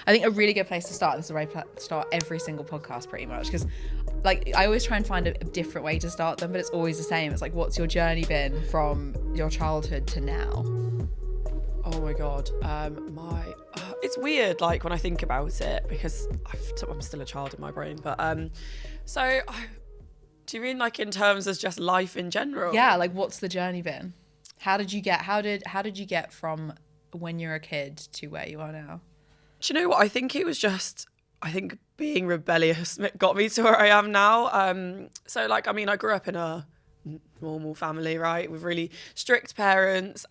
I think a really good place to start, and this is where I start every single podcast pretty much, because like I always try and find a different way to start them, but it's always the same. It's like, what's your journey been from your childhood to now? Oh my God. It's weird, like, when I think about it, because I'm still a child in my brain, but do you mean like in terms of just life in general? Yeah, like what's the journey been? How did you get from when you're a kid to where you are now? Do you know what? I think being rebellious got me to where I am now. I grew up in a normal family, right, with really strict parents.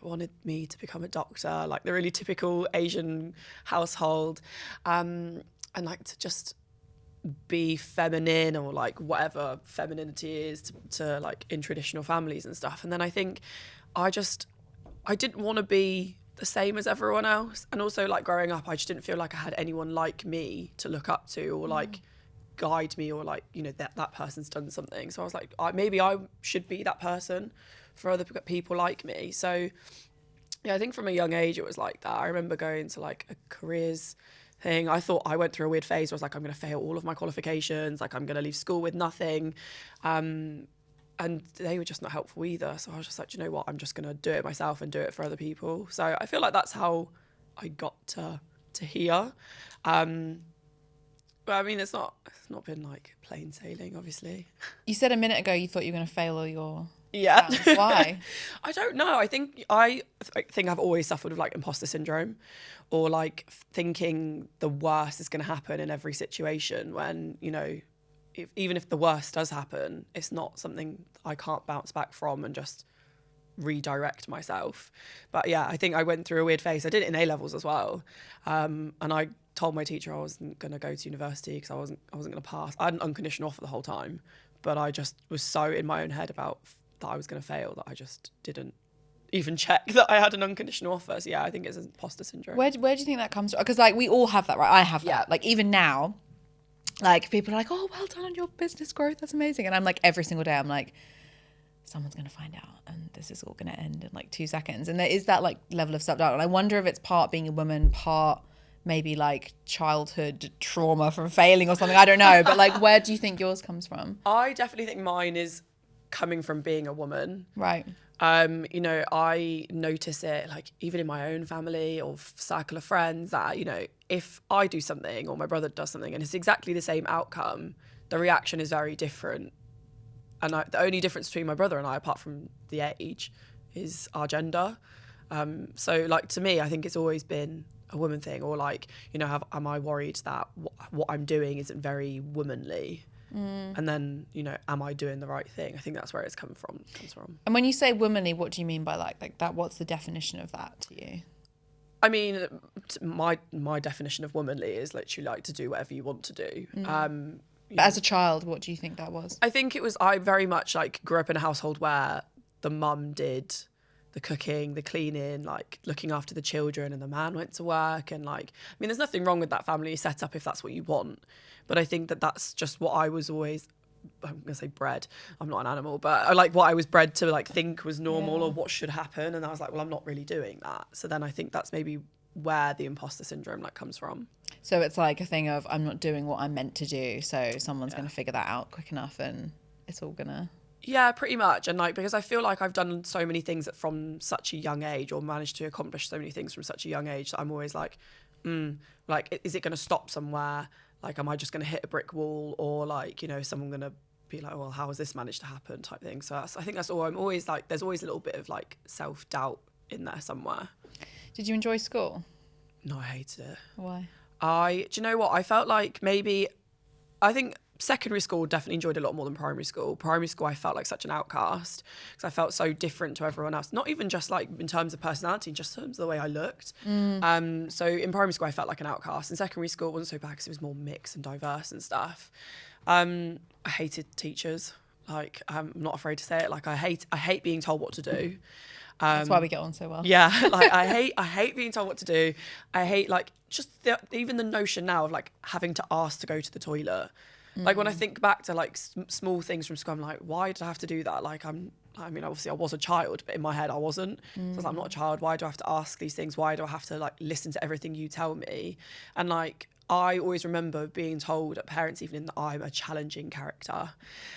Wanted me to become a doctor, like the really typical Asian household, and like to just be feminine, or like whatever femininity is to like in traditional families and stuff. And then I think I didn't want to be the same as everyone else. And also, like, growing up, I just didn't feel like I had anyone like me to look up to, or like guide me, or like, you know, that person's done something. So I was like, maybe I should be that person for other people like me. So yeah, I think from a young age it was like that. I remember going to like a careers thing. I thought I went through a weird phase where I was like, I'm going to fail all of my qualifications, like I'm going to leave school with nothing. And they were just not helpful either. So I was just like, you know what, I'm just going to do it myself and do it for other people. So I feel like that's how I got to here. But I mean, it's not been like plain sailing, obviously. You said a minute ago you thought you were going to fail all your Yeah. exams. Why? I don't know. I think I've always suffered with like imposter syndrome, or like thinking the worst is going to happen in every situation, when, you know, even if the worst does happen, it's not something I can't bounce back from and just redirect myself. But yeah, I think I went through a weird phase. I did it in A-levels as well. And I told my teacher I wasn't going to go to university because I wasn't going to pass. I had an unconditional offer the whole time, but I just was so in my own head about that I was going to fail that I just didn't even check that I had an unconditional offer. So yeah, I think it's imposter syndrome. Where do you think that comes from? Because like we all have that, right? I have that. Yeah. Like even now, like people are like, oh, well done on your business growth. That's amazing. And I'm like, every single day, I'm like, someone's going to find out and this is all going to end in like 2 seconds. And there is that like level of self-doubt. And I wonder if it's part being a woman, part maybe like childhood trauma from failing or something. I don't know. But like, where do you think yours comes from? I definitely think mine is coming from being a woman. Right. You know, I notice it like even in my own family or circle of friends that, you know, if I do something or my brother does something and it's exactly the same outcome, the reaction is very different. And the only difference between my brother and I, apart from the age, is our gender. So like to me, I think it's always been a woman thing, or like, you know, am I worried that what I'm doing isn't very womanly? And then, you know, am I doing the right thing? I think that's where it's comes from. And when you say womanly, what do you mean by like that? What's the definition of that to you? I mean, my definition of womanly is literally like to do whatever you want to do. But as a child, what do you think that was? I think I very much like grew up in a household where the mum did the cooking, the cleaning, like looking after the children, and the man went to work. And like, I mean, there's nothing wrong with that family setup if that's what you want. But I think that's just what I was always, I'm going to say bred. I'm not an animal, but I like what I was bred to like think was normal or what should happen. And I was like, well, I'm not really doing that. So then I think that's maybe where the imposter syndrome like comes from. So it's like a thing of I'm not doing what I'm meant to do. So someone's going to figure that out quick enough and it's all going to... Yeah, pretty much. And like, because I feel like I've done so many things from such a young age, or managed to accomplish so many things from such a young age, that I'm always like, like, is it going to stop somewhere? Like, am I just going to hit a brick wall? Or like, you know, someone going to be like, well, how has this managed to happen type thing? So I think that's all. I'm always like, there's always a little bit of like self-doubt in there somewhere. Did you enjoy school? No, I hated it. Why? Do you know what? I felt like I think secondary school definitely enjoyed a lot more than primary school. Primary school, I felt like such an outcast because I felt so different to everyone else. Not even just like in terms of personality, just in terms of the way I looked. So in primary school, I felt like an outcast. In secondary school, it wasn't so bad because it was more mixed and diverse and stuff. I hated teachers. Like, I'm not afraid to say it. Like, I hate being told what to do. That's why we get on so well. Yeah, like I hate being told what to do. I hate like just even the notion now of like having to ask to go to the toilet. Like when I think back to like small things from school, I'm like, why did I have to do that? Like I'm I mean, obviously I was a child, but in my head I wasn't. So I was like, I'm not a child. Why do I have to ask these things? Why do I have to like listen to everything you tell me? And like, I always remember being told at parents' evening that I'm a challenging character.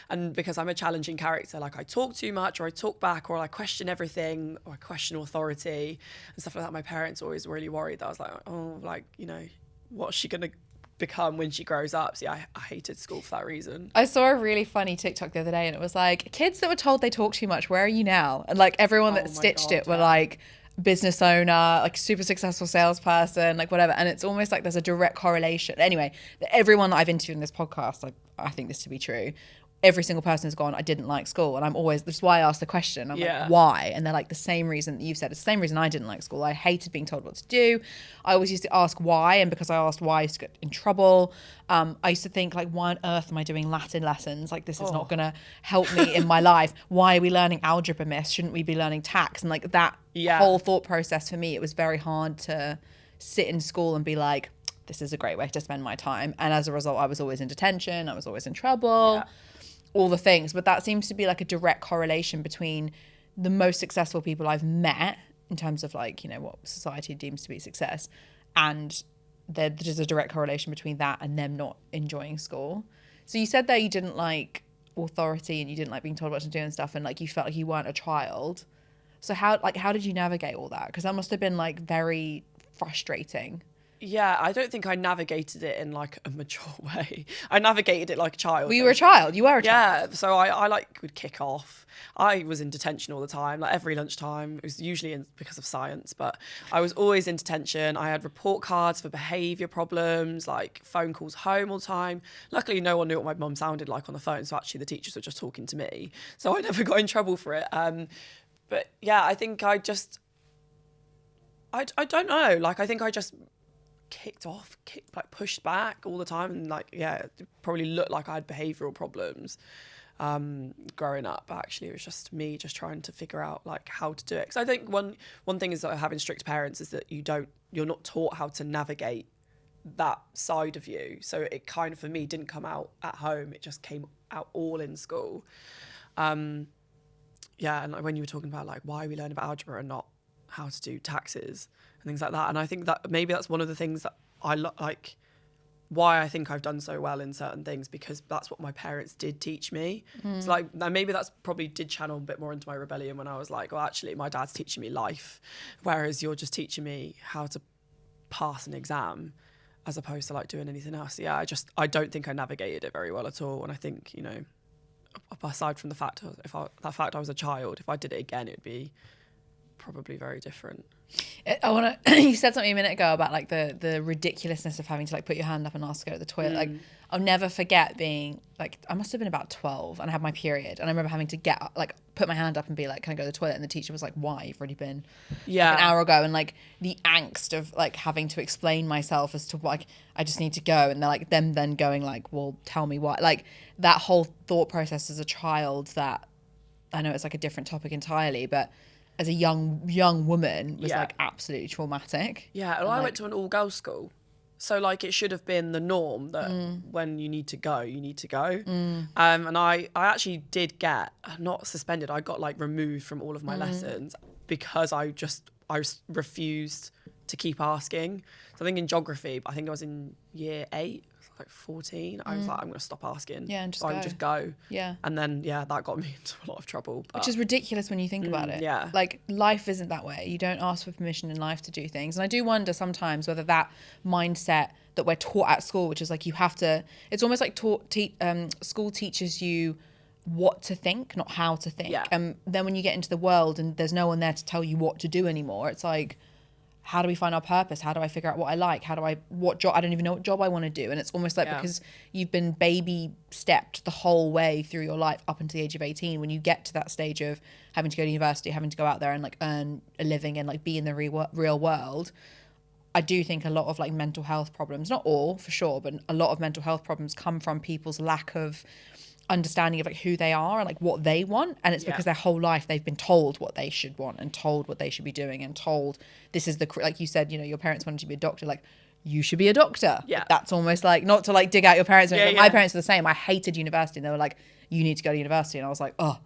And because I'm a challenging character, like I talk too much, or I talk back, or I question everything, or I question authority and stuff like that. My parents always really worried that I was like, oh, like, you know, what's she going to become when she grows up? So yeah, I hated school for that reason. I saw a really funny TikTok the other day, and it was like, kids that were told they talk too much, where are you now? And like everyone that stitched it were like business owner, like super successful salesperson, like whatever. And it's almost like there's a direct correlation. Anyway, everyone that I've interviewed in this podcast, like, I think this to be true. Every single person has gone, I didn't like school. And I'm always, that's why I asked the question. I'm like, why? And they're like, the same reason that you've said. It's the same reason I didn't like school. I hated being told what to do. I always used to ask why. And because I asked why, I used to get in trouble. I used to think, like, why on earth am I doing Latin lessons? Like, this is not going to help me in my life. Why are we learning algebra, miss? Shouldn't we be learning tax? And like that whole thought process for me, it was very hard to sit in school and be like, this is a great way to spend my time. And as a result, I was always in detention. I was always in trouble. All the things. But that seems to be like a direct correlation between the most successful people I've met in terms of like, you know, what society deems to be success, and there's a direct correlation between that and them not enjoying school. So you said that you didn't like authority and you didn't like being told what to do and stuff, and like you felt like you weren't a child. So how did you navigate all that? Because that must have been like very frustrating. Yeah, I don't think I navigated it in like a mature way. I navigated it like a child. Well, you were a child. You were a child. Yeah, so I like would kick off. I was in detention all the time, like every lunchtime. It was usually because of science, but I was always in detention. I had report cards for behaviour problems, like phone calls home all the time. Luckily, no one knew what my mum sounded like on the phone, so actually the teachers were just talking to me. So I never got in trouble for it. But yeah, I think I don't know. Like, I think I just pushed back all the time, and like, yeah, it probably looked like I had behavioural problems growing up, but actually it was just me just trying to figure out like how to do it. Because I think one thing is that having strict parents is that you're not taught how to navigate that side of you. So it kind of, for me, didn't come out at home, it just came out all in school. And like when you were talking about like why we learn about algebra and not how to do taxes and things like that, and I think that maybe that's one of the things that I like, why I think I've done so well in certain things, because that's what my parents did teach me. So like maybe that's probably did channel a bit more into my rebellion when I was like, well, actually my dad's teaching me life, whereas you're just teaching me how to pass an exam as opposed to like doing anything else. Yeah, I don't think I navigated it very well at all. And I think, you know, aside from the fact I was a child, if I did it again, it would be probably very different. I want to you said something a minute ago about like the ridiculousness of having to like put your hand up and ask to go to the toilet. Like, I'll never forget being like, I must have been about 12 and I had my period, and I remember having to get up, like put my hand up and be like, can I go to the toilet? And the teacher was like, why? You've already been like an hour ago. And like the angst of like having to explain myself as to why, like, I just need to go, and they're like them then going like, well, tell me why. Like that whole thought process as a child, that I know it's like a different topic entirely, but as a young woman was like absolutely traumatic. Yeah, and I went to an all-girls school. So like it should have been the norm that when you need to go, you need to go. And I actually did get, not suspended, I got like removed from all of my lessons because I refused to keep asking. So I think in geography, I think I was in year 8, like 14, I was like, I'm going to stop asking. Yeah, and just go. Yeah. And then, that got me into a lot of trouble. But, which is ridiculous when you think about it. Yeah. Like, life isn't that way. You don't ask for permission in life to do things. And I do wonder sometimes whether that mindset that we're taught at school, which is like you have to, it's almost like school teaches you what to think, not how to think. Yeah. And then when you get into the world and there's no one there to tell you what to do anymore, it's like, how do we find our purpose? How do I figure out what I like? What job? I don't even know what job I want to do. And it's almost like because you've been baby stepped the whole way through your life up until the age of 18, when you get to that stage of having to go to university, having to go out there and like earn a living and like be in the real world, I do think a lot of like mental health problems, not all for sure, but a lot of mental health problems come from people's lack of understanding of like who they are and like what they want. And it's because their whole life they've been told what they should want and told what they should be doing and told this is like you said, you know, your parents wanted you to be a doctor, like you should be a doctor. Yeah. That's almost like, not to like dig out your parents, but my parents were the same. I hated university and they were like, you need to go to university. And I was like, oh,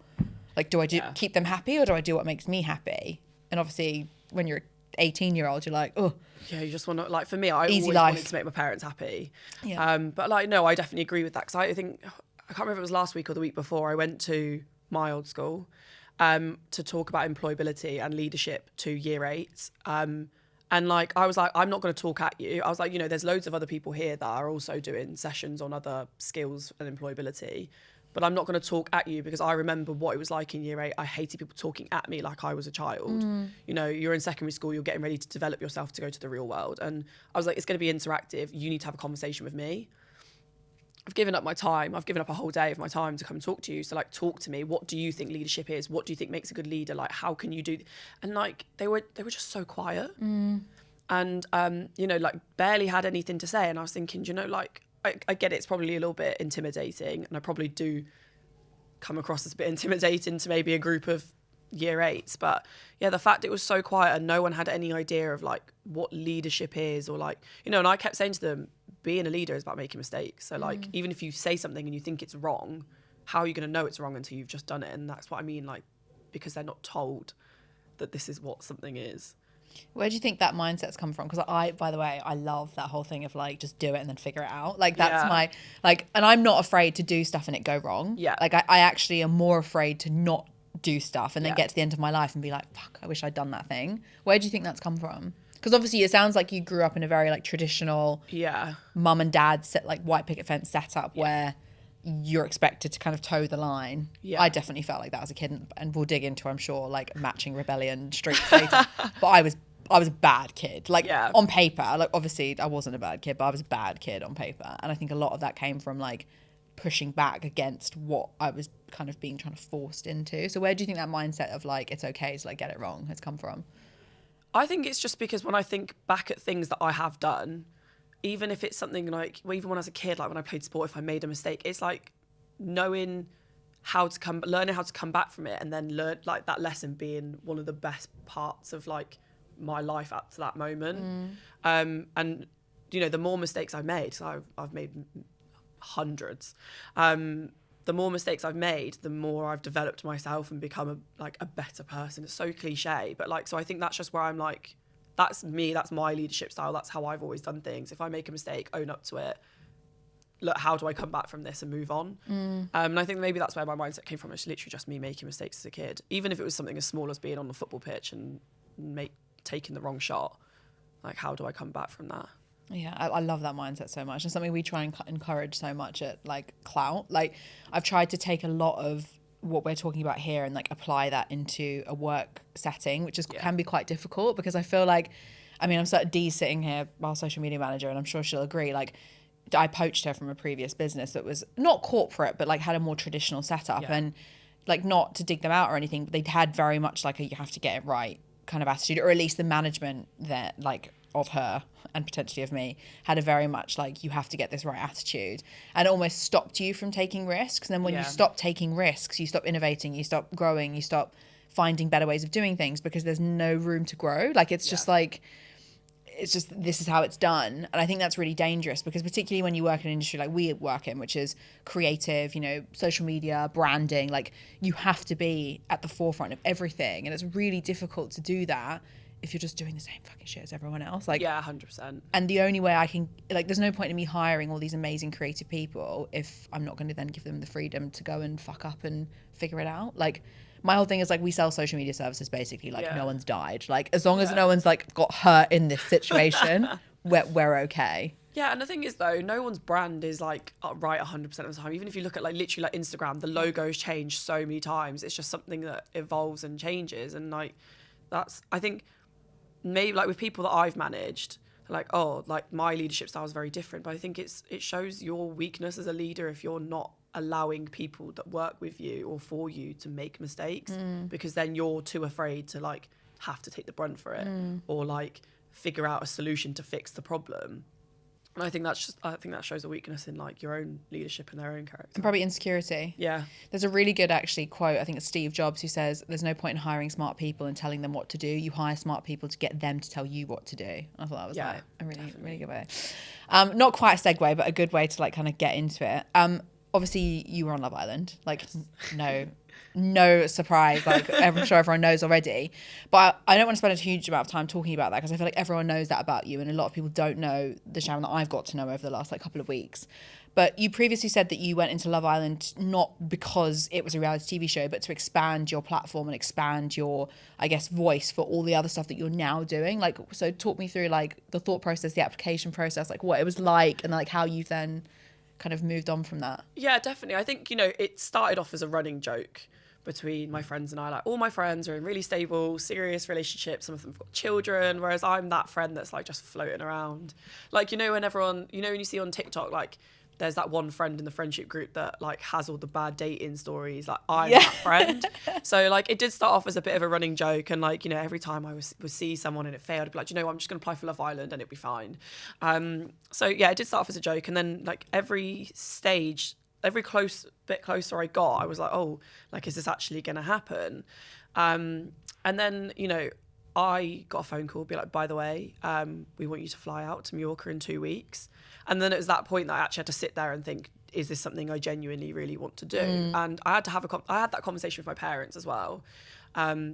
Like, do I keep them happy, or do I do what makes me happy? And obviously when you're 18-year-old, you're like, oh yeah, you just want to, like, for me, I easy always life. wanted to make my parents happy. Yeah. But like, no, I definitely agree with that, because I think, I can't remember if it was last week or the week before, I went to my old school to talk about employability and leadership to year 8. And like, I was like, I'm not going to talk at you. I was like, you know, there's loads of other people here that are also doing sessions on other skills and employability, but I'm not going to talk at you, because I remember what it was like in year 8. I hated people talking at me like I was a child. You know, you're in secondary school, you're getting ready to develop yourself to go to the real world. And I was like, it's going to be interactive. You need to have a conversation with me. I've given up my time. I've given up a whole day of my time to come talk to you. So like, talk to me. What do you think leadership is? What do you think makes a good leader? Like, how can you do? And like, they were just so quiet. And, you know, like, barely had anything to say. And I was thinking, you know, like, I get it, it's probably a little bit intimidating. And I probably do come across as a bit intimidating to maybe a group of year 8s. But yeah, the fact it was so quiet and no one had any idea of like what leadership is, or like, you know, and I kept saying to them, being a leader is about making mistakes. So like, even if you say something and you think it's wrong, how are you going to know it's wrong until you've just done it? And that's what I mean, like, because they're not told that this is what something is. Where do you think that mindset's come from? Because by the way, I love that whole thing of like, just do it and then figure it out. Like, that's my, like, and I'm not afraid to do stuff and it go wrong. Yeah. Like, I actually am more afraid to not do stuff and then get to the end of my life and be like, fuck, I wish I'd done that thing. Where do you think that's come from? Because obviously it sounds like you grew up in a very like traditional mum and dad set, like white picket fence setup where you're expected to kind of toe the line. I definitely felt like that as a kid, and we'll dig into, I'm sure, like matching rebellion streaks later. But I was a bad kid, like on paper. Like, obviously I wasn't a bad kid, but I was a bad kid on paper. And I think a lot of that came from like pushing back against what I was kind of being kind of forced into. So where do you think that mindset of like, it's okay to like get it wrong has come from? I think it's just because when I think back at things that I have done, even if it's something like, well, even when I was a kid, like when I played sport, if I made a mistake, it's like learning how to come back from it, and then learn like that lesson being one of the best parts of like my life up to that moment. And you know, the more mistakes I've made, so I've made hundreds. The more mistakes I've made, the more I've developed myself and become a better person. It's so cliche, but like, so I think that's just where I'm like, that's me, that's my leadership style, that's how I've always done things. If I make a mistake, own up to it. Look, how do I come back from this and move on? And I think maybe that's where my mindset came from. It's literally just me making mistakes as a kid. Even if it was something as small as being on the football pitch and taking the wrong shot, like, how do I come back from that? Yeah, I love that mindset so much. And something we try and encourage so much at like Klowt. Like, I've tried to take a lot of what we're talking about here and like apply that into a work setting, which can be quite difficult, because I feel like, I mean, I'm sort of Dee sitting here, our social media manager, and I'm sure she'll agree, like, I poached her from a previous business that was not corporate, but like had a more traditional setup, and like, not to dig them out or anything, but they had very much like a you have to get it right kind of attitude, or at least the management that like of her and potentially of me had a very much like you have to get this right attitude, and it almost stopped you from taking risks. And then when you stop taking risks, you stop innovating, you stop growing, you stop finding better ways of doing things, because there's no room to grow. Like, it's just like, it's just, this is how it's done. And I think that's really dangerous, because particularly when you work in an industry like we work in, which is creative, you know, social media, branding, like, you have to be at the forefront of everything. And it's really difficult to do that if you're just doing the same fucking shit as everyone else. Like, 100%. And the only way I can, like, there's no point in me hiring all these amazing creative people if I'm not going to then give them the freedom to go and fuck up and figure it out. Like, my whole thing is like, we sell social media services basically, like, no one's died. Like, as long as no one's like got hurt in this situation, we're okay. Yeah, and the thing is though, no one's brand is like right 100% of the time. Even if you look at like literally like Instagram, the logo's changed so many times. It's just something that evolves and changes. And like, that's, I think maybe like with people that I've managed, like, oh, like my leadership style is very different. But I think it shows your weakness as a leader if you're not allowing people that work with you or for you to make mistakes, because then you're too afraid to like have to take the brunt for it or like figure out a solution to fix the problem. And I think that shows a weakness in like your own leadership and their own character. And probably insecurity. Yeah. There's a really good actually quote, I think it's Steve Jobs, who says, there's no point in hiring smart people and telling them what to do. You hire smart people to get them to tell you what to do. I thought that was like a really good way. Not quite a segue, but a good way to like kind of get into it. Obviously you were on Love Island. Like, no no surprise. Like, I'm sure everyone knows already. But I don't want to spend a huge amount of time talking about that because I feel like everyone knows that about you. And a lot of people don't know the Sharon that I've got to know over the last like couple of weeks. But you previously said that you went into Love Island not because it was a reality TV show, but to expand your platform and expand your, I guess, voice for all the other stuff that you're now doing. Like, so talk me through like the thought process, the application process, like what it was like and like how you then kind of moved on from that. Yeah, definitely. I think, you know, it started off as a running joke between my friends and I. Like, all my friends are in really stable, serious relationships. Some of them have got children, whereas I'm that friend that's like just floating around. Like, you know, when everyone, you know, when you see on TikTok, like, there's that one friend in the friendship group that like has all the bad dating stories. Like, I'm that friend. So like it did start off as a bit of a running joke, and like, you know, every time I would see someone and it failed, I'd be like, you know, I'm just gonna apply for Love Island and it'll be fine. So yeah, it did start off as a joke, and then like every stage, every bit closer I got, I was like, oh, like, is this actually gonna happen? And then, you know, I got a phone call, be like, by the way, we want you to fly out to Mallorca in 2 weeks. And then it was that point that I actually had to sit there and think, is this something I genuinely really want to do? And I had to have I had that conversation with my parents as well,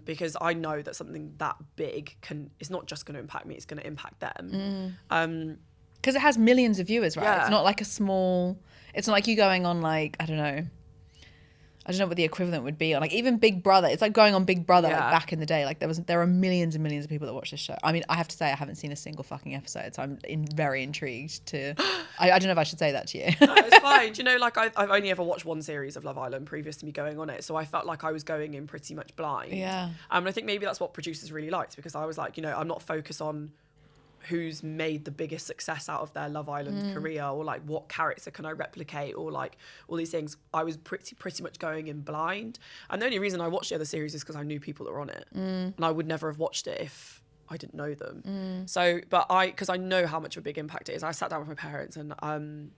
because I know that something that big it's not just going to impact me, it's going to impact them. Because it has millions of viewers, right? Yeah. It's not like it's not like you going on like, I don't know what the equivalent would be on like even Big Brother. It's like going on Big Brother like back in the day. Like there are millions and millions of people that watch this show. I mean, I have to say I haven't seen a single fucking episode, so I'm very intrigued to. I don't know if I should say that to you. No, it's fine. Do you know, like I've only ever watched one series of Love Island previous to me going on it, so I felt like I was going in pretty much blind. Yeah. And I think maybe that's what producers really liked, because I was like, you know, I'm not focused on who's made the biggest success out of their Love Island career, or like what character can I replicate, or like all these things. I was pretty much going in blind, and the only reason I watched the other series is because I knew people that were on it, and I would never have watched it if I didn't know them. So, but because I know how much of a big impact it is, I sat down with my parents, and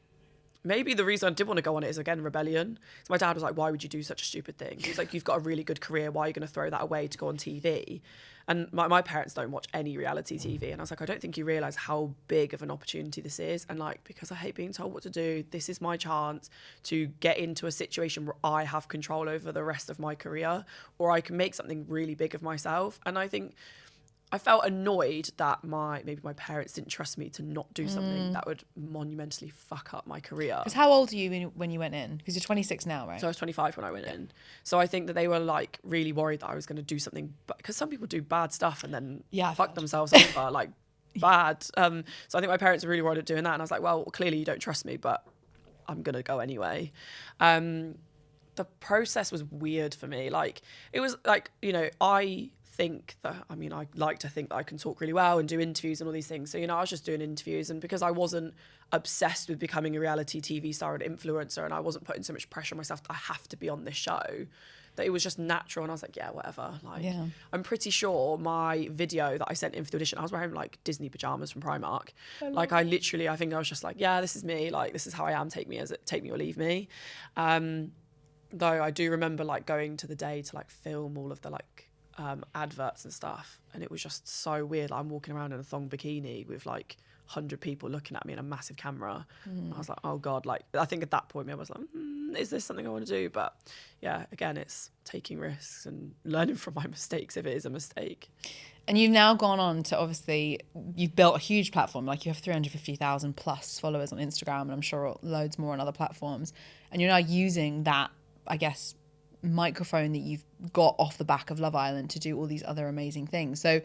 maybe the reason I did want to go on it is, again, rebellion. So my dad was like, why would you do such a stupid thing? He's like, you've got a really good career, why are you going to throw that away to go on TV? And my parents don't watch any reality TV. And I was like, I don't think you realise how big of an opportunity this is. And like, because I hate being told what to do, this is my chance to get into a situation where I have control over the rest of my career, or I can make something really big of myself. And I think I felt annoyed that maybe my parents didn't trust me to not do something that would monumentally fuck up my career. Because how old are you when you went in? Because you're 26 now, right? So I was 25 when I went in. So I think that they were like really worried that I was going to do something, because some people do bad stuff and then fuck themselves over, like bad. So I think my parents were really worried at doing that. And I was like, well, clearly you don't trust me, but I'm going to go anyway. The process was weird for me. Like, it was like, you know, I like to think that I can talk really well and do interviews and all these things. So, you know, I was just doing interviews, and because I wasn't obsessed with becoming a reality TV star and influencer, and I wasn't putting so much pressure on myself that I have to be on this show, that it was just natural. And I was like, yeah, whatever. Like, I'm pretty sure my video that I sent in for the audition, I was wearing like Disney pajamas from Primark. I think I was just like, yeah, this is me. Like, this is how I am. Take me or leave me. Though I do remember like going to the day to like film all of the like adverts and stuff, and it was just so weird. Like, I'm walking around in a thong bikini with like 100 people looking at me in a massive camera. I was like, oh god. Like, I think at that point I was like, is this something I want to do? But yeah, again, it's taking risks and learning from my mistakes if it is a mistake. And you've now gone on to, obviously, you've built a huge platform. Like, you have 350,000 plus followers on Instagram, and I'm sure loads more on other platforms, and you're now using that, I guess, microphone that you've got off the back of Love Island to do all these other amazing things. So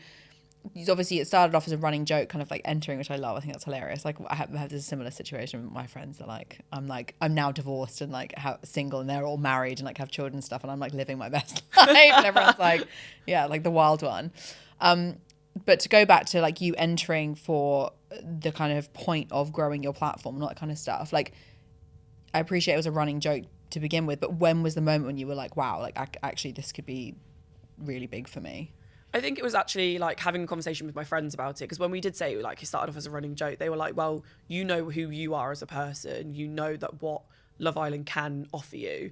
obviously it started off as a running joke, kind of like entering, which I love. I think that's hilarious. Like, I have this similar situation with my friends that I'm now divorced and like single, and they're all married and like have children and stuff, and I'm like living my best life, and everyone's like, yeah, like the wild one. But to go back to like you entering for the kind of point of growing your platform and all that kind of stuff, like, I appreciate it was a running joke to begin with, but when was the moment when you were like, wow, like actually this could be really big for me? I think it was actually like having a conversation with my friends about it, because when we did say, like, it started off as a running joke, they were like, well, you know who you are as a person, you know that what Love Island can offer you.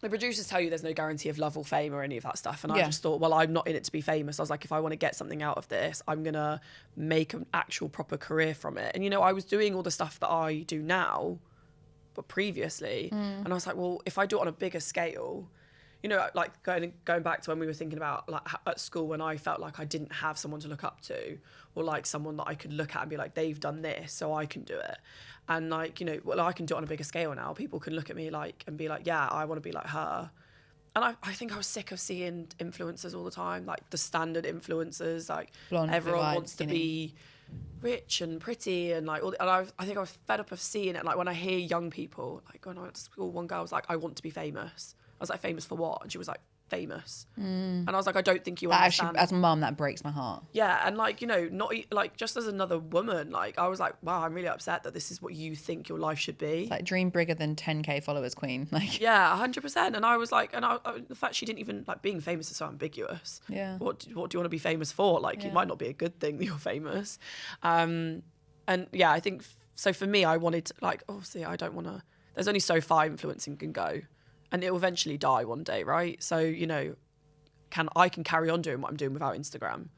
The producers tell you there's no guarantee of love or fame or any of that stuff, and I just thought, well, I'm not in it to be famous. I was like, if I want to get something out of this, I'm gonna make an actual proper career from it. And you know, I was doing all the stuff that I do now but previously, and I was like, well, if I do it on a bigger scale, you know, like going back to when we were thinking about like at school, when I felt like I didn't have someone to look up to, or like someone that I could look at and be like, they've done this, so I can do it. And like, you know, well, I can do it on a bigger scale now. People can look at me like and be like, yeah, I want to be like her. And I think I was sick of seeing influencers all the time, like the standard influencers, like Blonde, everyone wants skinny. to be rich and pretty and like all and I think I was fed up of seeing it. Like when I hear young people, like when I went to school, one girl was like, I want to be famous. I was like, famous for what? And she was like, famous. And I was like, I don't think you understand. Actually, as a mum, that breaks my heart. Yeah, and like, you know, not like just as another woman, like I was like, wow, I'm really upset that this is what you think your life should be. It's like dream bigger than 10k followers, queen. Like, yeah, 100%. And I was like, and the fact she didn't even like, being famous is so ambiguous. Yeah. What do you want to be famous for? Like, it might not be a good thing that you're famous. And yeah, I think so. For me, I wanted to, like, obviously, I don't want to. There's only so far influencing can go, and it will eventually die one day, right? So you know, I can carry on doing what I'm doing without Instagram,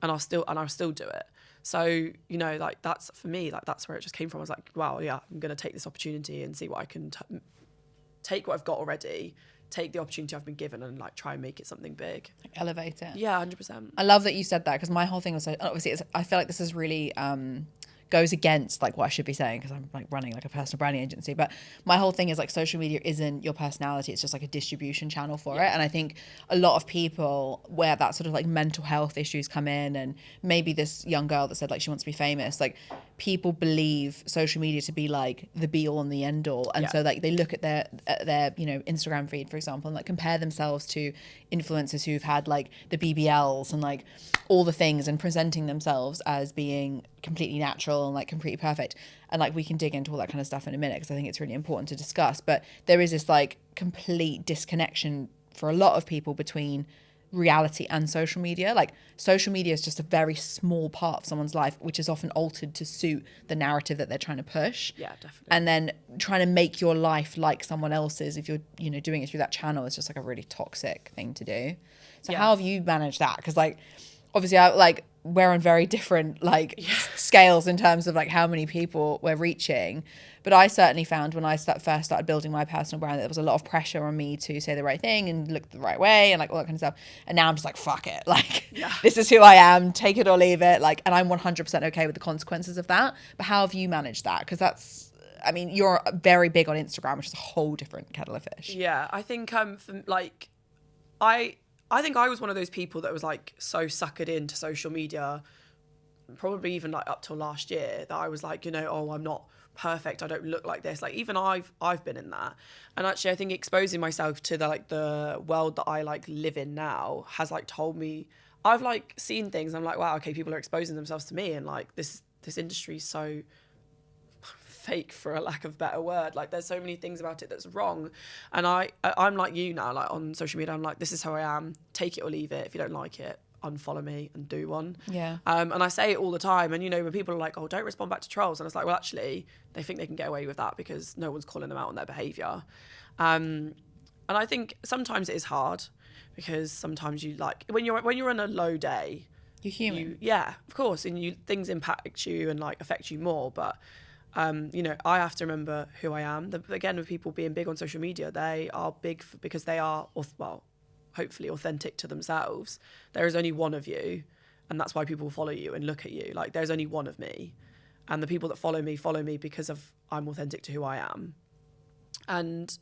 and I'll still do it. So you know, like that's for me, like that's where it just came from. I was like, wow, yeah, I'm gonna take this opportunity and see what I can take what I've got already, take the opportunity I've been given, and like try and make it something big. Like elevate it. Yeah, 100%. I love that you said that, because my whole thing was, obviously, I feel like this is really goes against like what I should be saying, because I'm like running like a personal branding agency. But my whole thing is like social media isn't your personality, it's just like a distribution channel for it. And I think a lot of people, where that sort of like mental health issues come in, and maybe this young girl that said like she wants to be famous, like people believe social media to be like the be all and the end all. And so like they look at their you know, Instagram feed, for example, and like compare themselves to influencers who've had like the BBLs and like all the things, and presenting themselves as being completely natural and like completely perfect. And like we can dig into all that kind of stuff in a minute, because I think it's really important to discuss. But there is this like complete disconnection for a lot of people between reality and social media. Like social media is just a very small part of someone's life, which is often altered to suit the narrative that they're trying to push. Yeah, definitely. And then trying to make your life like someone else's, if you're, you know, doing it through that channel, is just like a really toxic thing to do. So how have you managed that? Because like obviously we're on very different like scales in terms of like how many people we're reaching. But I certainly found when I first started building my personal brand, there was a lot of pressure on me to say the right thing and look the right way and like all that kind of stuff. And now I'm just like, fuck it. Like, this is who I am, take it or leave it. Like, and I'm 100% okay with the consequences of that. But how have you managed that? Because that's, I mean, you're very big on Instagram, which is a whole different kettle of fish. Yeah, I think like I think I was one of those people that was like so suckered into social media, probably even like up till last year, that I was like, you know, oh, I'm not perfect, I don't look like this. Like even I've been in that. And actually I think exposing myself to the world that I like live in now has like told me, I've like seen things, I'm like, wow, okay, people are exposing themselves to me, and like this industry is so fake, for a lack of a better word. Like there's so many things about it that's wrong, and I'm like you now, like on social media, I'm like, this is how I am, take it or leave it. If you don't like it, unfollow me and do one. And I say it all the time, and you know, when people are like, oh, don't respond back to trolls, and it's like, well, actually they think they can get away with that because no one's calling them out on their behavior. And I think sometimes it is hard, because sometimes you like when you're on a low day, you're human. Yeah, of course, and things impact you and like affect you more. But you know, I have to remember who I am. Again, with people being big on social media, they are big because they are, well, hopefully authentic to themselves. There is only one of you, and that's why people follow you and look at you. Like there's only one of me, and the people that follow me because of I'm authentic to who I am. And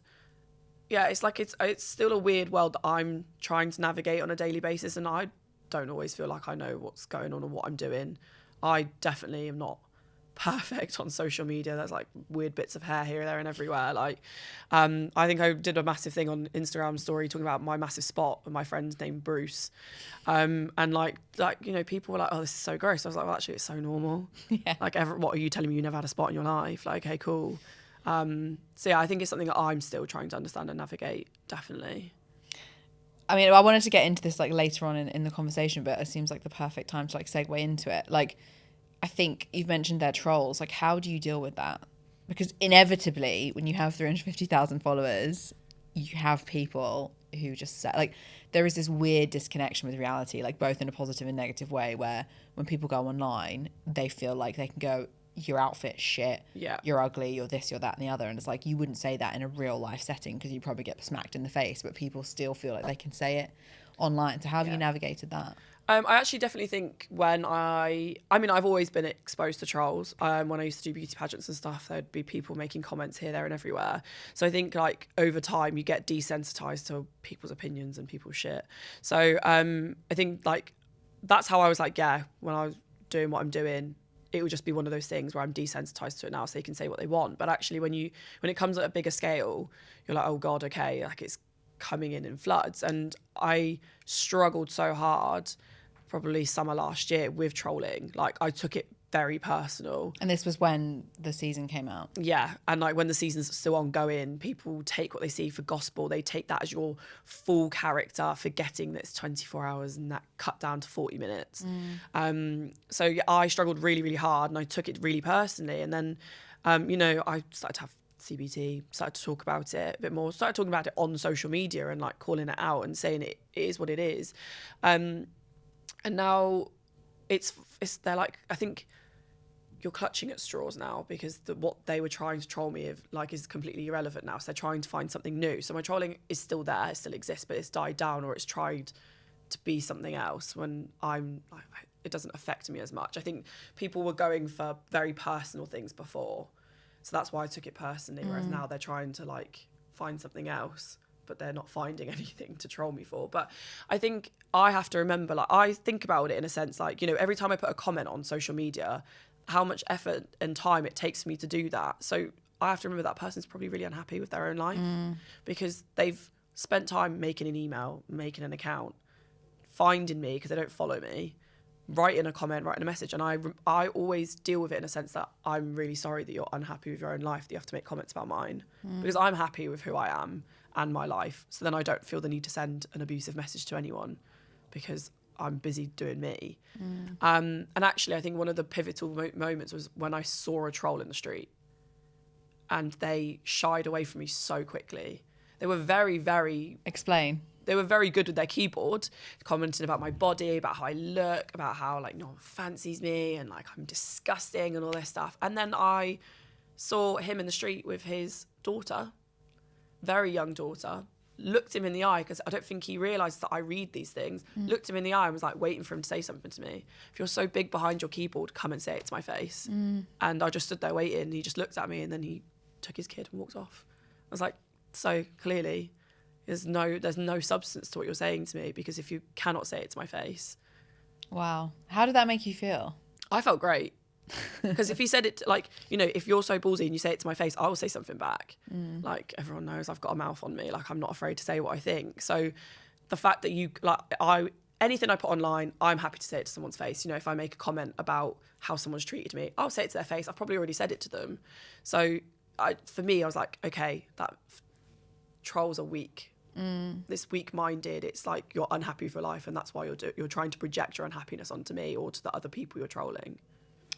yeah, it's like it's still a weird world that I'm trying to navigate on a daily basis, and I don't always feel like I know what's going on or what I'm doing. I definitely am not perfect on social media. There's like weird bits of hair here, there and everywhere. Like I think I did a massive thing on Instagram story talking about my massive spot with my friend named Bruce, and like you know, people were like, oh, this is so gross. I was like, well, actually it's so normal. Like what are you telling me, you never had a spot in your life? Like, okay, cool. So yeah, I think it's something that I'm still trying to understand and navigate, definitely. I mean, I wanted to get into this like later on in the conversation, but it seems like the perfect time to like segue into it. Like, I think you've mentioned their trolls. Like, how do you deal with that? Because inevitably, when you have 350,000 followers, you have people who just say, like, there is this weird disconnection with reality, like both in a positive and negative way, where when people go online, they feel like they can go your outfit's shit, Yeah. you're ugly, you're this, you're that, and the other. And it's like, you wouldn't say that in a real life setting because you probably get smacked in the face, but people still feel like they can say it online. So how have you navigated that? I actually definitely think when I've always been exposed to trolls. When I used to do beauty pageants and stuff, there'd be people making comments here, there and everywhere. So I think like over time you get desensitized to people's opinions and people's shit. So I think like that's how I was like, yeah, when I was doing what I'm doing, it would just be one of those things where I'm desensitized to it now, so they can say what they want. But actually when it comes at a bigger scale, you're like, oh God, okay, like it's coming in floods. And I struggled so hard probably summer last year with trolling. Like I took it very personal. And this was when the season came out. Yeah. And like when the season's still ongoing, people take what they see for gospel. They take that as your full character, forgetting that it's 24 hours and that cut down to 40 minutes. So yeah, I struggled really, really hard and I took it really personally. And then, I started to have CBT, started to talk about it a bit more, started talking about it on social media and like calling it out and saying it is what it is. And now they're like, I think you're clutching at straws now because what they were trying to troll me is completely irrelevant now. So they're trying to find something new. So my trolling is still there, it still exists, but it's died down or it's tried to be something else when it doesn't affect me as much. I think people were going for very personal things before. So that's why I took it personally, whereas now they're trying to like find something else, but they're not finding anything to troll me for. But I think I have to remember, like I think about it in a sense, like, every time I put a comment on social media, how much effort and time it takes for me to do that. So I have to remember that person's probably really unhappy with their own life because they've spent time making an email, making an account, finding me because they don't follow me, writing a comment, writing a message. And I always deal with it in a sense that I'm really sorry that you're unhappy with your own life, that you have to make comments about mine because I'm happy with who I am and my life. So then I don't feel the need to send an abusive message to anyone because I'm busy doing me. And actually, I think one of the pivotal moments was when I saw a troll in the street and they shied away from me so quickly. They were very, very... Explain. They were very good with their keyboard, commenting about my body, about how I look, about how like no one fancies me and like I'm disgusting and all this stuff. And then I saw him in the street with his daughter, very young daughter, looked him in the eye because I don't think he realised that I read these things, looked him in the eye and was like waiting for him to say something to me. If you're so big behind your keyboard, come and say it to my face. And I just stood there waiting. He just looked at me and then he took his kid and walked off. I was like, so clearly there's no substance to what you're saying to me because if you cannot say it to my face. Wow. How did that make you feel? I felt great. Because if he said it, like, if you're so ballsy and you say it to my face, I will say something back. Like, everyone knows I've got a mouth on me. Like, I'm not afraid to say what I think. So the fact that anything I put online, I'm happy to say it to someone's face. If I make a comment about how someone's treated me, I'll say it to their face. I've probably already said it to them. So for me, I was like, okay, trolls are weak. This weak-minded, it's like you're unhappy with your life and that's why you're trying to project your unhappiness onto me or to the other people you're trolling.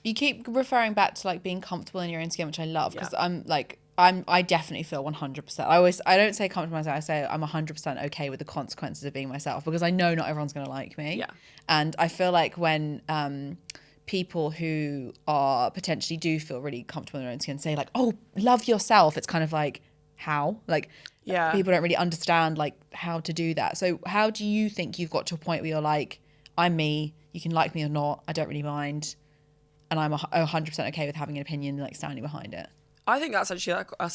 You keep referring back to like being comfortable in your own skin, which I love because I definitely feel 100%. I don't say comfortable myself. I say I'm 100% okay with the consequences of being myself because I know not everyone's going to like me. Yeah. And I feel like when people who are potentially do feel really comfortable in their own skin say like, oh, love yourself. It's kind of like, how? Like, yeah, people don't really understand like how to do that. So how do you think you've got to a point where you're like, I'm me, you can like me or not, I don't really mind, and I'm 100% okay with having an opinion and like standing behind it? I think that's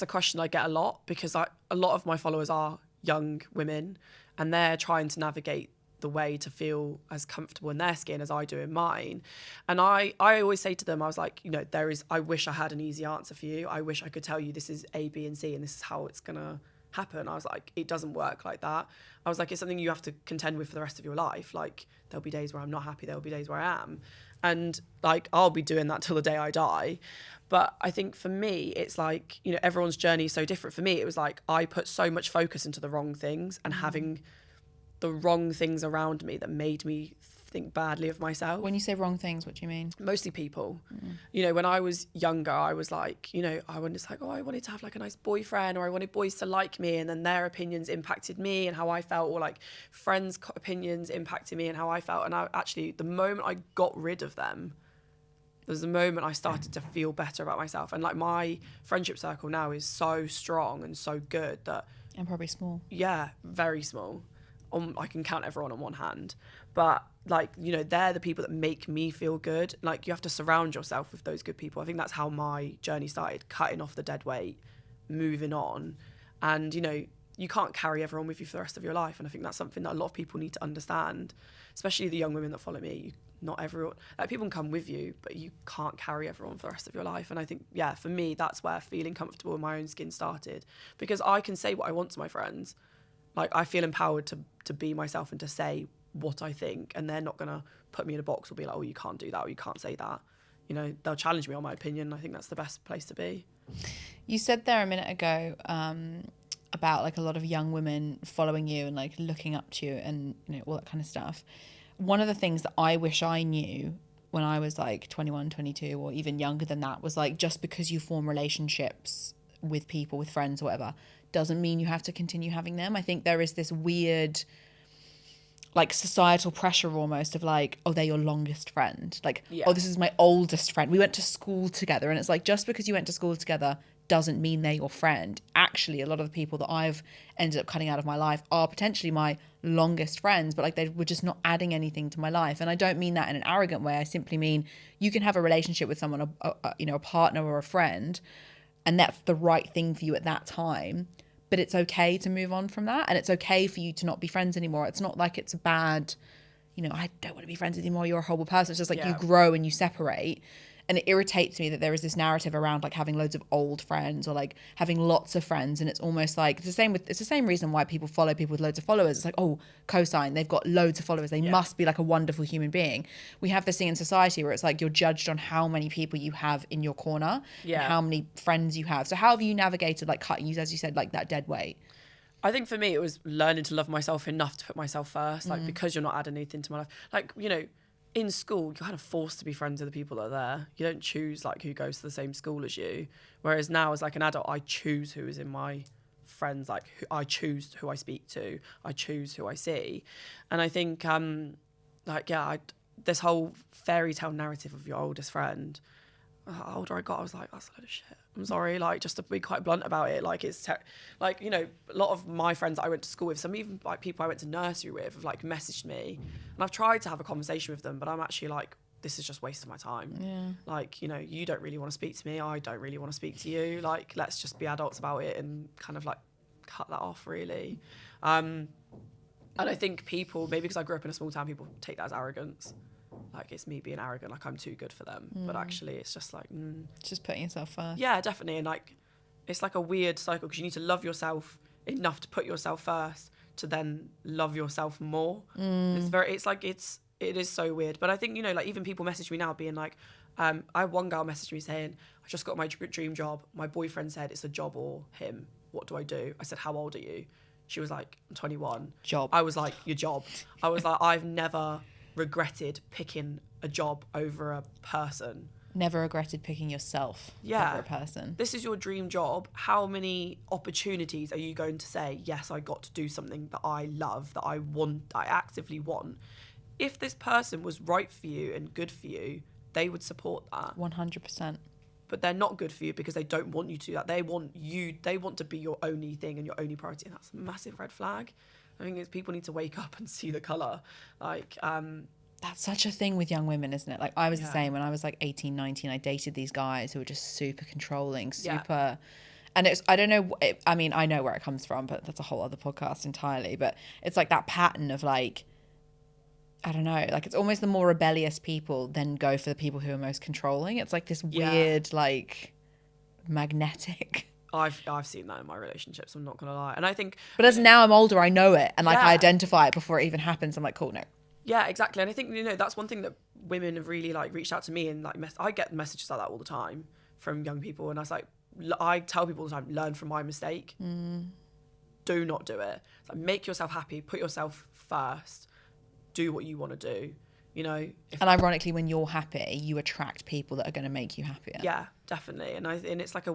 a question I get a lot because a lot of my followers are young women and they're trying to navigate the way to feel as comfortable in their skin as I do in mine. And I always say to them, I was like, I wish I had an easy answer for you. I wish I could tell you this is A, B, and C, and this is how it's going to happen. I was like, it doesn't work like that. I was like, it's something you have to contend with for the rest of your life. Like, there'll be days where I'm not happy. There'll be days where I am. And like, I'll be doing that till the day I die. But I think for me, it's like, everyone's journey is so different. For me, it was like, I put so much focus into the wrong things and having the wrong things around me that made me think badly of myself. When you say wrong things, what do you mean? Mostly people. When I was younger, I was like, I wanted to have like a nice boyfriend, or I wanted boys to like me, and then their opinions impacted me and how I felt, or like friends' opinions impacted me and how I felt. And the moment I got rid of them, there's a moment I started to feel better about myself. And like my friendship circle now is so strong and so good that... And probably small. Yeah, very small. I can count everyone on one hand. But like, you know, they're the people that make me feel good. Like, you have to surround yourself with those good people. I think that's how my journey started, cutting off the dead weight, moving on. And, you know, you can't carry everyone with you for the rest of your life. And I think that's something that a lot of people need to understand, especially the young women that follow me. Not everyone, like, people can come with you, but you can't carry everyone for the rest of your life. And I think, yeah, for me, that's where feeling comfortable in my own skin started, because I can say what I want to my friends. Like, I feel empowered to be myself and to say what I think, and they're not going to put me in a box or be like, oh, you can't do that or you can't say that. You know, they'll challenge me on my opinion. I think that's the best place to be. You said there a minute ago about like a lot of young women following you and like looking up to you and, you know, all that kind of stuff. One of the things that I wish I knew when I was like 21, 22 or even younger than that was like, just because you form relationships with people, with friends or whatever, doesn't mean you have to continue having them. I think there is this weird like societal pressure almost of like, oh, they're your longest friend. Like, oh, this is my oldest friend. We went to school together. And it's like, just because you went to school together doesn't mean they're your friend. Actually, a lot of the people that I've ended up cutting out of my life are potentially my longest friends, but like they were just not adding anything to my life. And I don't mean that in an arrogant way. I simply mean you can have a relationship with someone, you know, a partner or a friend, and that's the right thing for you at that time. But it's okay to move on from that. And it's okay for you to not be friends anymore. It's not like it's a bad, you know, I don't want to be friends with you anymore, you're a horrible person. It's just like you grow and you separate. And it irritates me that there is this narrative around like having loads of old friends or like having lots of friends. And it's almost like it's the same reason why people follow people with loads of followers. It's like, oh, cosign, they've got loads of followers. They must be like a wonderful human being. We have this thing in society where it's like you're judged on how many people you have in your corner and how many friends you have. So how have you navigated like cutting, as you said, like that dead weight? I think for me, it was learning to love myself enough to put myself first. Like, because you're not adding anything to my life. Like, you know, in school, you're kind of forced to be friends with the people that are there. You don't choose like who goes to the same school as you. Whereas now, as like an adult, I choose who is in my friends. Like, I choose who I speak to. I choose who I see. And I think, this whole fairy tale narrative of your oldest friend. The older I got, I was like, that's a load of shit. I'm sorry, like, just to be quite blunt about it. Like, it's like, you know, a lot of my friends that I went to school with, some even like people I went to nursery with, have like messaged me, and I've tried to have a conversation with them, but I'm actually like, this is just wasting my time. Yeah. Like, you know, you don't really want to speak to me. I don't really want to speak to you. Like, let's just be adults about it and kind of like cut that off, really. And I think people, maybe because I grew up in a small town, people take that as arrogance. Like, it's me being arrogant, like I'm too good for them. But actually, it's just like... It's just putting yourself first. Yeah, definitely. And like, it's like a weird cycle because you need to love yourself enough to put yourself first to then love yourself more. It is so weird. But I think, you know, like even people message me now being like, I had one girl message me saying, I just got my dream job. My boyfriend said it's a job or him. What do I do? I said, how old are you? She was like, I'm 21. Job. I was like, your job. I was like, I've never regretted picking a job over a person. Never regretted picking yourself over a person. This is your dream job. How many opportunities are you going to say, yes, I got to do something that I love, that I want, that I actively want? If this person was right for you and good for you, they would support that. 100%. But they're not good for you because they don't want you to do that. They want to be your only thing and your only priority. And that's a massive red flag. I think people need to wake up and see the colour. Like, that's such a thing with young women, isn't it? Like, I was the same when I was like 18, 19. I dated these guys who were just super controlling, super... And it's, I don't know, I mean, I know where it comes from, but that's a whole other podcast entirely. But it's like that pattern of like, I don't know, like it's almost the more rebellious people then go for the people who are most controlling. It's like this weird, like, magnetic... I've seen that in my relationships, I'm not gonna lie. And I think, but as now I'm older, I know it, and like I identify it before it even happens. I'm like, cool, no. Yeah, exactly. And I think, you know, that's one thing that women have really like reached out to me and like I get messages like that all the time from young people, and I was like, I tell people all the time, learn from my mistake. Do not do it. It's like, make yourself happy, put yourself first, do what you want to do. You know, and ironically, when you're happy, you attract people that are going to make you happier. Yeah, definitely. And it's like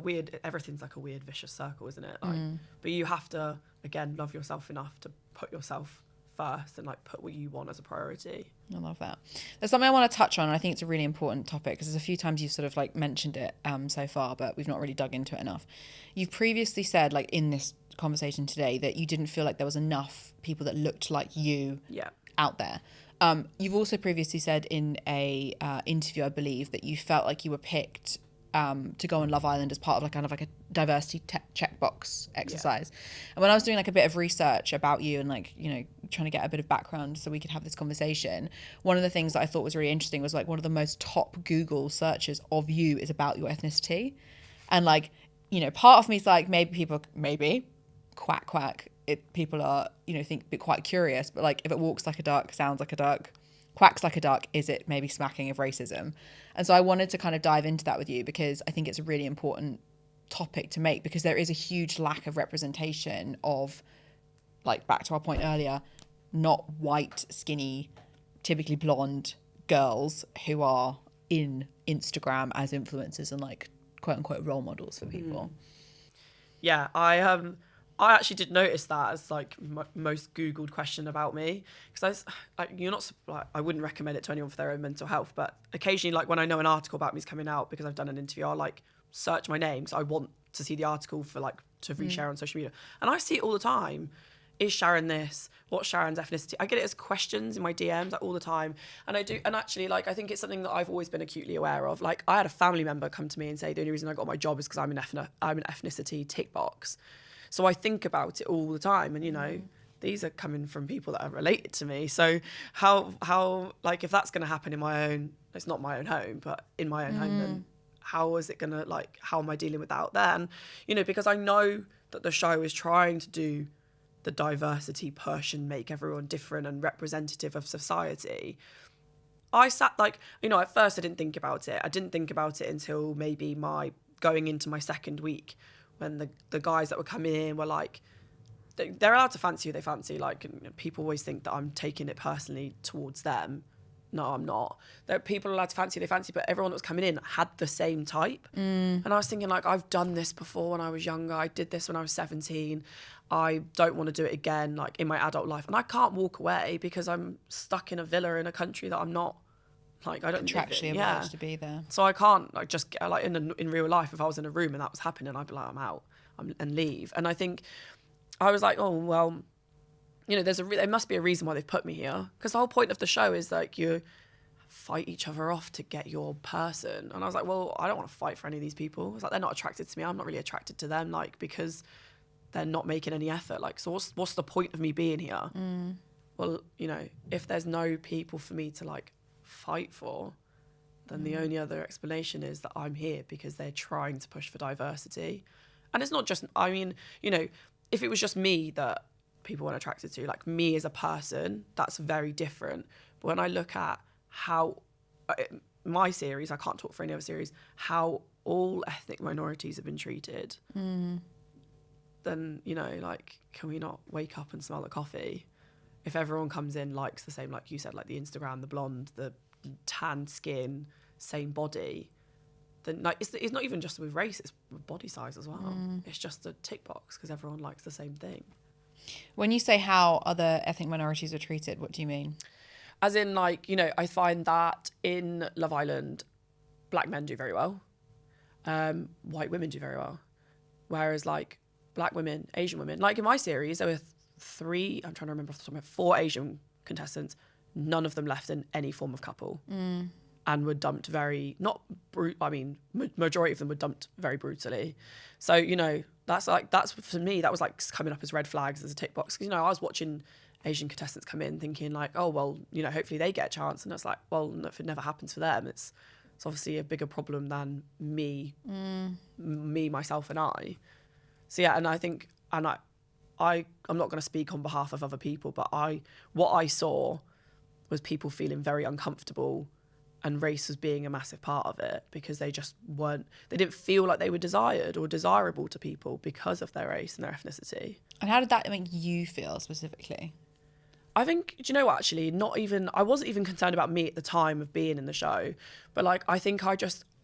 everything's like a weird vicious circle, isn't it? Like, but you have to, again, love yourself enough to put yourself first and like put what you want as a priority. I love that. There's something I want to touch on. I think it's a really important topic because there's a few times you've sort of like mentioned it so far, but we've not really dug into it enough. You've previously said, like in this conversation today, that you didn't feel like there was enough people that looked like you out there. You've also previously said in a interview, I believe, that you felt like you were picked to go on Love Island as part of like kind of like a diversity checkbox exercise. And when I was doing like a bit of research about you and like, you know, trying to get a bit of background so we could have this conversation, one of the things that I thought was really interesting was like one of the most top Google searches of you is about your ethnicity. And like, you know, part of me is like, maybe quack, people are, you know, think quite curious, but like if it walks like a duck, sounds like a duck, quacks like a duck, is it maybe smacking of racism? And so I wanted to kind of dive into that with you because I think it's a really important topic to make, because there is a huge lack of representation of, like back to our point earlier, not white, skinny, typically blonde girls who are in Instagram as influencers and like quote unquote role models for people. Yeah, I actually did notice that as like most Googled question about me, because I wouldn't recommend it to anyone for their own mental health, but occasionally like when I know an article about me is coming out because I've done an interview, I'll like search my name because I want to see the article for like to reshare on social media, and I see it all the time. Is Sharon this? What's Sharon's ethnicity? I get it as questions in my DMs like all the time, and actually like I think it's something that I've always been acutely aware of. Like I had a family member come to me and say the only reason I got my job is because I'm an ethnicity tick box. So I think about it all the time, and you know, these are coming from people that are related to me. So how like if that's going to happen in my own, it's not my own home, but in my own home, then how is it going to like, how am I dealing with that out there? And you know, because I know that the show is trying to do the diversity push and make everyone different and representative of society. I sat like, you know, at first I didn't think about it. I didn't think about it until maybe going into my second week, when the guys that were coming in were like, they're allowed to fancy who they fancy. Like, and people always think that I'm taking it personally towards them. No, I'm not. People are allowed to fancy who they fancy, but everyone that was coming in had the same type. And I was thinking like, I've done this before when I was younger. I did this when I was 17. I don't want to do it again, like in my adult life. And I can't walk away because I'm stuck in a villa in a country that I'm not, like I don't Contractually obliged to be there. So I can't like just get like in real life, if I was in a room and that was happening, I'd be like, I'm out and leave. And I think I was like, oh well, you know, there must be a reason why they've put me here, because the whole point of the show is like you fight each other off to get your person. And I was like, well, I don't want to fight for any of these people. It's like they're not attracted to me. I'm not really attracted to them, like because they're not making any effort. Like, so what's the point of me being here? Well, you know, if there's no people for me to like fight for, then the only other explanation is that I'm here because they're trying to push for diversity. And it's not just, I mean, you know, if it was just me that people weren't attracted to, like me as a person, that's very different. But when I look at how my series, I can't talk for any other series, how all ethnic minorities have been treated, then, you know, like, can we not wake up and smell the coffee? If everyone comes in likes the same, like you said, like the Instagram, the blonde, the tan skin, same body, then like it's not even just with race, it's with body size as well. It's just a tick box because everyone likes the same thing. When you say how other ethnic minorities are treated, what do you mean? As in, like, you know, I find that in Love Island, black men do very well, white women do very well, whereas like black women, Asian women, like in my series, there were I'm trying to remember off the top of my head, 4 Asian contestants. None of them left in any form of couple, and were dumped very, majority of them were dumped very brutally. So, you know, that's for me, that was like coming up as red flags as a tick box. Because, you know, I was watching Asian contestants come in thinking like, oh, well, you know, hopefully they get a chance. And it's like, well, if it never happens for them, it's obviously a bigger problem than me, myself and I. So, yeah, and I think, and I'm not going to speak on behalf of other people, but what I saw was people feeling very uncomfortable, and race was being a massive part of it because they didn't feel like they were desired or desirable to people because of their race and their ethnicity. And how did that make you feel specifically? I think, do you know what, actually, I wasn't even concerned about me at the time of being in the show, but like, I think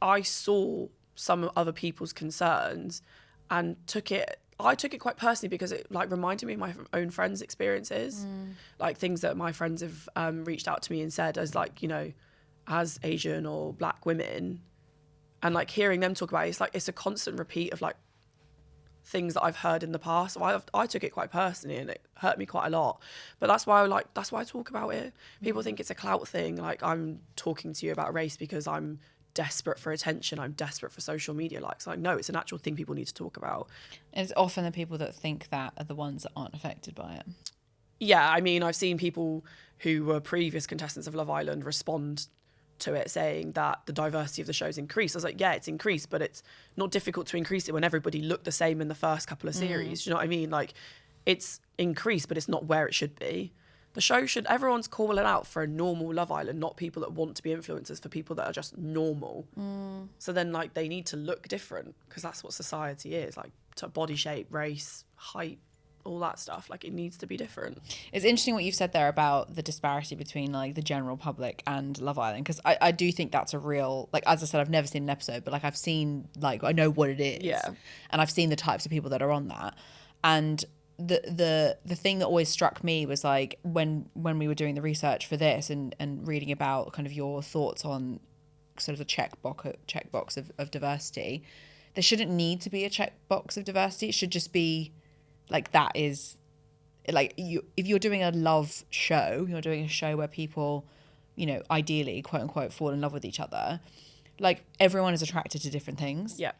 I saw some other people's concerns and took it I took it quite personally because it like reminded me of my own friends' experiences, like things that my friends have reached out to me and said as like, you know, as Asian or Black women, and like hearing them talk about it, it's like it's a constant repeat of like things that I've heard in the past. So I took it quite personally and it hurt me quite a lot. But that's why I talk about it. People think it's a clout thing. Like I'm talking to you about race because I'm desperate for attention. I'm desperate for social media likes. Like, no, it's an actual thing people need to talk about. And it's often the people that think that are the ones that aren't affected by it. Yeah, I mean, I've seen people who were previous contestants of Love Island respond to it saying that the diversity of the show's increased. I was like, yeah, it's increased, but it's not difficult to increase it when everybody looked the same in the first couple of series. Do you know what I mean? Like, it's increased, but it's not where it should be. The show should, everyone's calling out for a normal Love Island, not people that want to be influencers, for people that are just normal. So then, like, they need to look different because that's what society is, like, to body shape, race, height, all that stuff. Like, it needs to be different. It's interesting what you've said there about the disparity between like the general public and Love Island, because I do think that's a real, like, as I said, I've never seen an episode, but like I've seen, like, I know what it is. Yeah. And I've seen the types of people that are on that. And the thing that always struck me was like when we were doing the research for this and reading about kind of your thoughts on sort of the checkbox of diversity, there shouldn't need to be a checkbox of diversity. It should just be like, that is like, if you're doing a love show, you're doing a show where people, you know, ideally, quote unquote, fall in love with each other. Like, everyone is attracted to different things. Yeah.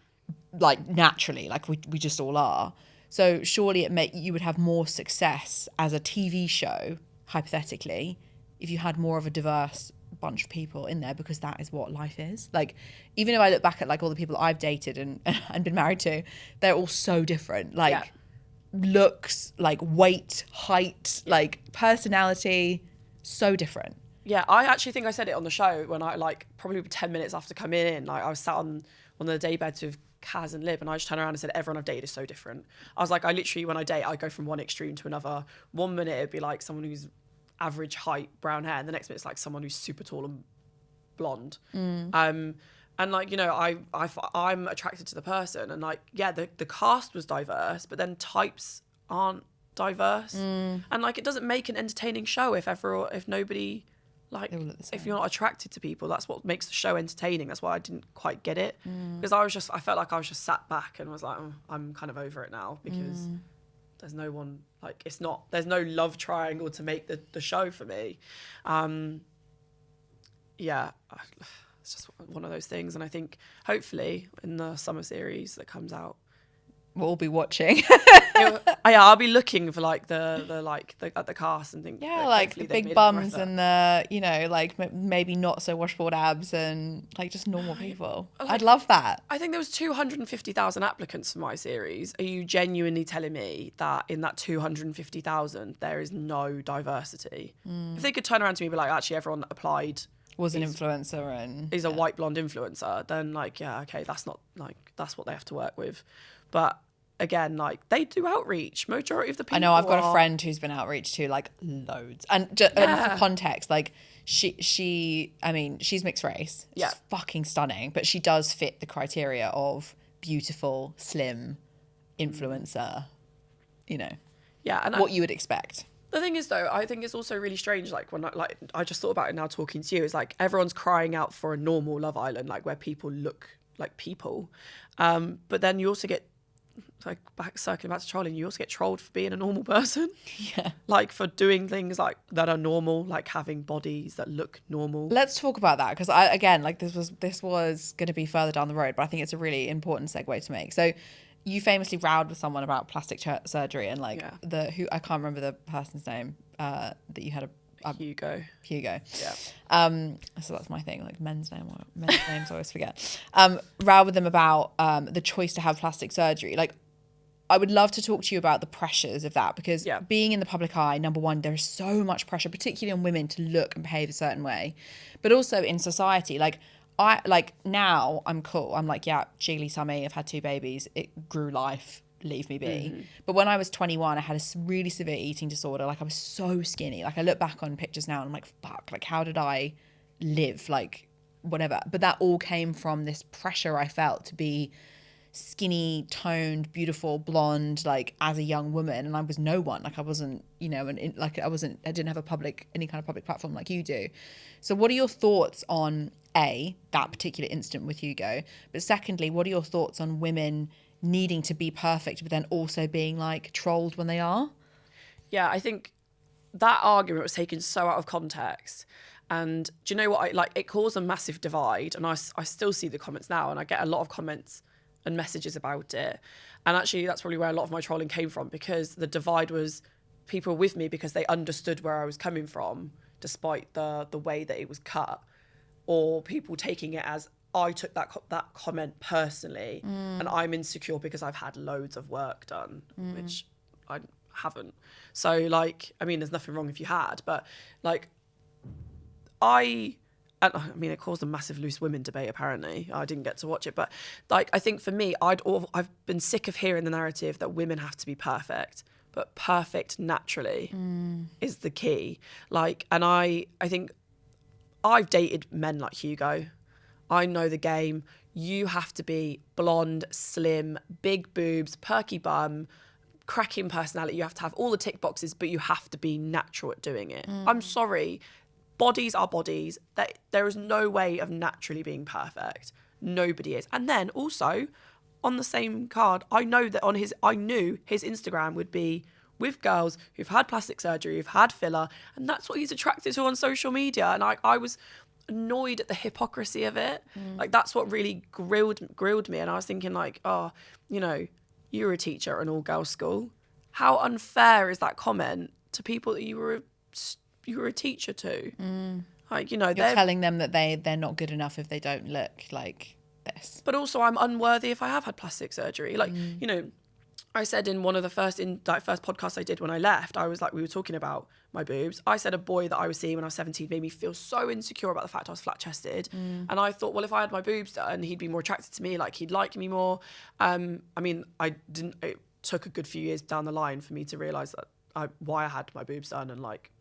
Like, naturally, like we just all are. So surely you would have more success as a TV show, hypothetically, if you had more of a diverse bunch of people in there, because that is what life is. Like, even if I look back at like all the people I've dated and been married to, they're all so different. Like, looks, like weight, height, like personality, so different. Yeah, I actually think I said it on the show when I, like, probably 10 minutes after coming in, like, I was sat on one of the daybeds with Kaz and Lib, and I just turned around and said, everyone I've dated is so different. I was like, I literally, when I date, I go from one extreme to another. 1 minute it'd be like someone who's average height, brown hair, and the next minute it's like someone who's super tall and blonde. And like, you know, I'm attracted to the person, and like, yeah, the cast was diverse, but then types aren't diverse. And like, it doesn't make an entertaining show if nobody, like, if you're not attracted to people. That's what makes the show entertaining. That's why I didn't quite get it, because I felt like I was just sat back and was like, oh, I'm kind of over it now, because there's no one, like, there's no love triangle to make the show for me. Yeah, it's just one of those things. And I think hopefully in the summer series that comes out, we'll all be watching. I'll be looking for like the cast and think, yeah, like the big bums and the, you know, like maybe not so washboard abs and like just normal people. Like, I'd love that. I think there was 250,000 applicants for my series. Are you genuinely telling me that in that 250,000 there is no diversity? If they could turn around to me and be like, actually everyone that applied was an influencer and is a white blonde influencer, then like, yeah, okay, that's not, like, that's what they have to work with. But again, like, they do outreach. Majority of the people. I know, I've got a friend who's been outreach to, like, loads. And for context, like, she I mean, she's mixed race. She's fucking stunning, but she does fit the criteria of beautiful, slim influencer, you know. Yeah, and what you would expect. The thing is, though, I think it's also really strange, like, when I just thought about it now talking to you, it's like everyone's crying out for a normal Love Island, like, where people look like people. But then you also get, like, circling back to trolling, you also get trolled for being a normal person. Yeah. Like, for doing things like that are normal, like having bodies that look normal. Let's talk about that, because again, like, this was going to be further down the road, but I think it's a really important segue to make. So you famously rowed with someone about plastic surgery and like who I can't remember the person's name that you had Hugo. Yeah. So that's my thing, like men's names I always forget. Row with them about the choice to have plastic surgery. Like, I would love to talk to you about the pressures of that, because being in the public eye, number one, there's so much pressure, particularly on women, to look and behave a certain way, but also in society. Now I'm cool. I'm like, yeah, jiggly tummy, I've had 2 babies, it grew life, leave me be. But when I was 21, I had a really severe eating disorder. Like, I was so skinny. Like, I look back on pictures now and I'm like, fuck, like, how did I live? Like, whatever. But that all came from this pressure I felt to be skinny toned, beautiful, blonde, like as a young woman, and I was no one. Like I wasn't, you know, and I didn't have any kind of public platform like you do. So what are your thoughts on that particular incident with Hugo? But secondly, what are your thoughts on women needing to be perfect, but then also being like trolled when they are? Yeah, I think that argument was taken so out of context. And do you know what? It caused a massive divide. And I still see the comments now, and I get a lot of comments and messages about it. And actually, that's probably where a lot of my trolling came from, because the divide was people with me because they understood where I was coming from, despite the way that it was cut, or people taking it as I took that comment personally, and I'm insecure because I've had loads of work done, which I haven't. So like, I mean, there's nothing wrong if you had, but like, it caused a massive loose women debate. Apparently, I didn't get to watch it, but like, I think for me, I've been sick of hearing the narrative that women have to be perfect, but perfect naturally is the key. Like, and I think I've dated men like Hugo. I know the game. You have to be blonde, slim, big boobs, perky bum, cracking personality. You have to have all the tick boxes, but you have to be natural at doing it. I'm sorry. Bodies are bodies. There is no way of naturally being perfect. Nobody is. And then also, on the same card, I knew his Instagram would be with girls who've had plastic surgery, who've had filler, and that's what he's attracted to on social media. And I was annoyed at the hypocrisy of it. Like, that's what really grilled me. And I was thinking like, oh, you know, you were a teacher at an all-girls school. How unfair is that comment to people that you were a teacher to? Like, you know, you're telling them that they're not good enough if they don't look like this. But also, I'm unworthy if I have had plastic surgery. Like, you know, I said in one of the first podcasts I did when I left, I was like, we were talking about my boobs. I said a boy that I was seeing when I was 17 made me feel so insecure about the fact I was flat chested. And I thought, well, if I had my boobs done, he'd be more attracted to me, like he'd like me more. I mean, it took a good few years down the line for me to realise that why I had my boobs done, and like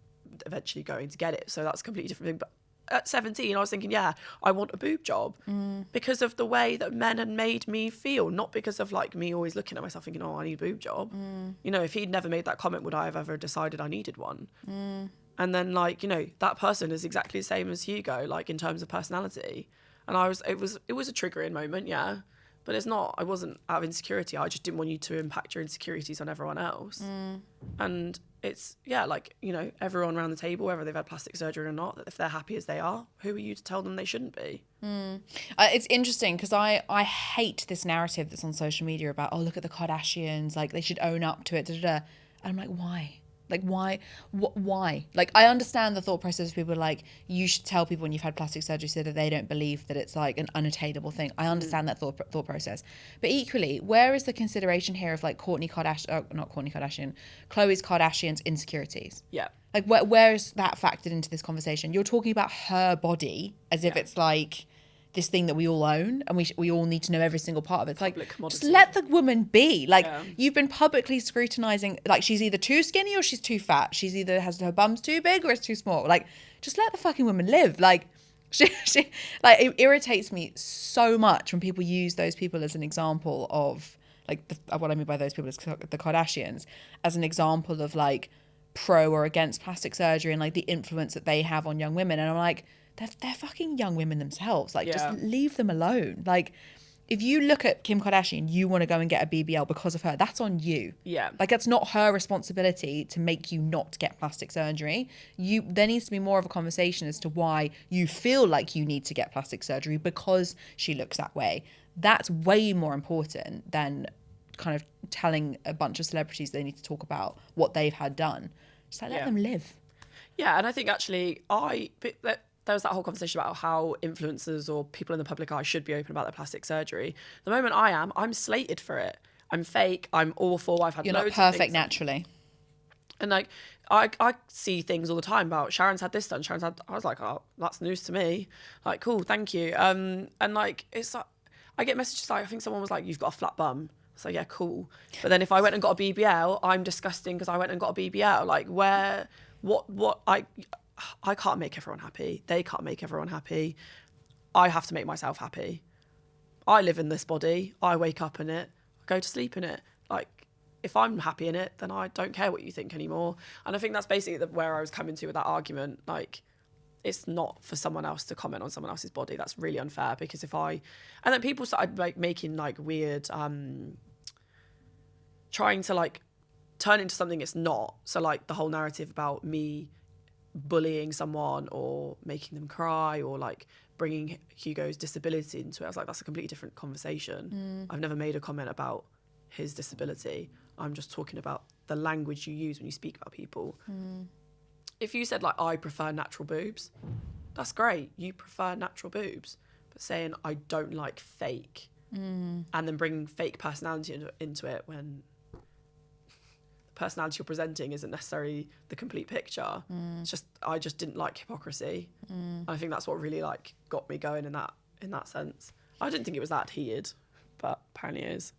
eventually going to get it. So that's a completely different thing. But at 17, I was thinking, yeah, I want a boob job because of the way that men had made me feel, not because of like me always looking at myself thinking, oh, I need a boob job. You know, if he'd never made that comment, would I have ever decided I needed one? And then like, you know, that person is exactly the same as Hugo, like in terms of personality. And it was a triggering moment, yeah. But it's not, I wasn't out of insecurity. I just didn't want you to impact your insecurities on everyone else. And it's, yeah, like, you know, everyone around the table, whether they've had plastic surgery or not, if they're happy as they are, who are you to tell them they shouldn't be? It's interesting because I hate this narrative that's on social media about, oh, look at the Kardashians, like they should own up to it, And I'm like, why? Like, why? Why? Like, I understand the thought process of people like, you should tell people when you've had plastic surgery so that they don't believe that it's like an unattainable thing. I understand that thought process. But equally, where is the consideration here of like Khloe Kardashian's insecurities? Yeah. Like, where is that factored into this conversation? You're talking about her body as if it's like this thing that we all own and we all need to know every single part of it. It's like, just let the woman be. Like, you've been publicly scrutinizing, like she's either too skinny or she's too fat. She's either has her bum's too big or it's too small. Like, just let the fucking woman live. Like, she like, it irritates me so much when people use those people as an example of like, what I mean by those people is the Kardashians, as an example of like pro or against plastic surgery and like the influence that they have on young women. And I'm like, they're fucking young women themselves. Like, just leave them alone. Like, if you look at Kim Kardashian, you want to go and get a BBL because of her, that's on you. Yeah. Like, that's not her responsibility to make you not get plastic surgery. There needs to be more of a conversation as to why you feel like you need to get plastic surgery because she looks that way. That's way more important than kind of telling a bunch of celebrities they need to talk about what they've had done. Just like, let them live. Yeah, and I think actually there was that whole conversation about how influencers or people in the public eye should be open about their plastic surgery. The moment I'm slated for it. I'm fake. I'm awful. I've had You're loads not perfect of things naturally. And like, I see things all the time about Sharon's had this done. I was like, oh, that's news to me. Like, cool, thank you. And like, it's like, I get messages like, I think someone was like, you've got a flat bum. So yeah, cool. But then if I went and got a BBL, I'm disgusting because I went and got a BBL. Like, I can't make everyone happy. They can't make everyone happy. I have to make myself happy. I live in this body. I wake up in it. I go to sleep in it. Like, if I'm happy in it, then I don't care what you think anymore. And I think that's basically where I was coming to with that argument. Like, it's not for someone else to comment on someone else's body. That's really unfair, because and then people started like making like weird, trying to like turn into something it's not. So like the whole narrative about me bullying someone or making them cry or like bringing Hugo's disability into it. I was like, that's a completely different conversation. I've never made a comment about his disability. I'm just talking about the language you use when you speak about people. If you said like, I prefer natural boobs, that's great. You prefer natural boobs. But saying I don't like fake and then bringing fake personality into it when the personality you're presenting isn't necessarily the complete picture. It's just, I just didn't like hypocrisy. I think that's what really like got me going in that sense. I didn't think it was that heated, but apparently it is.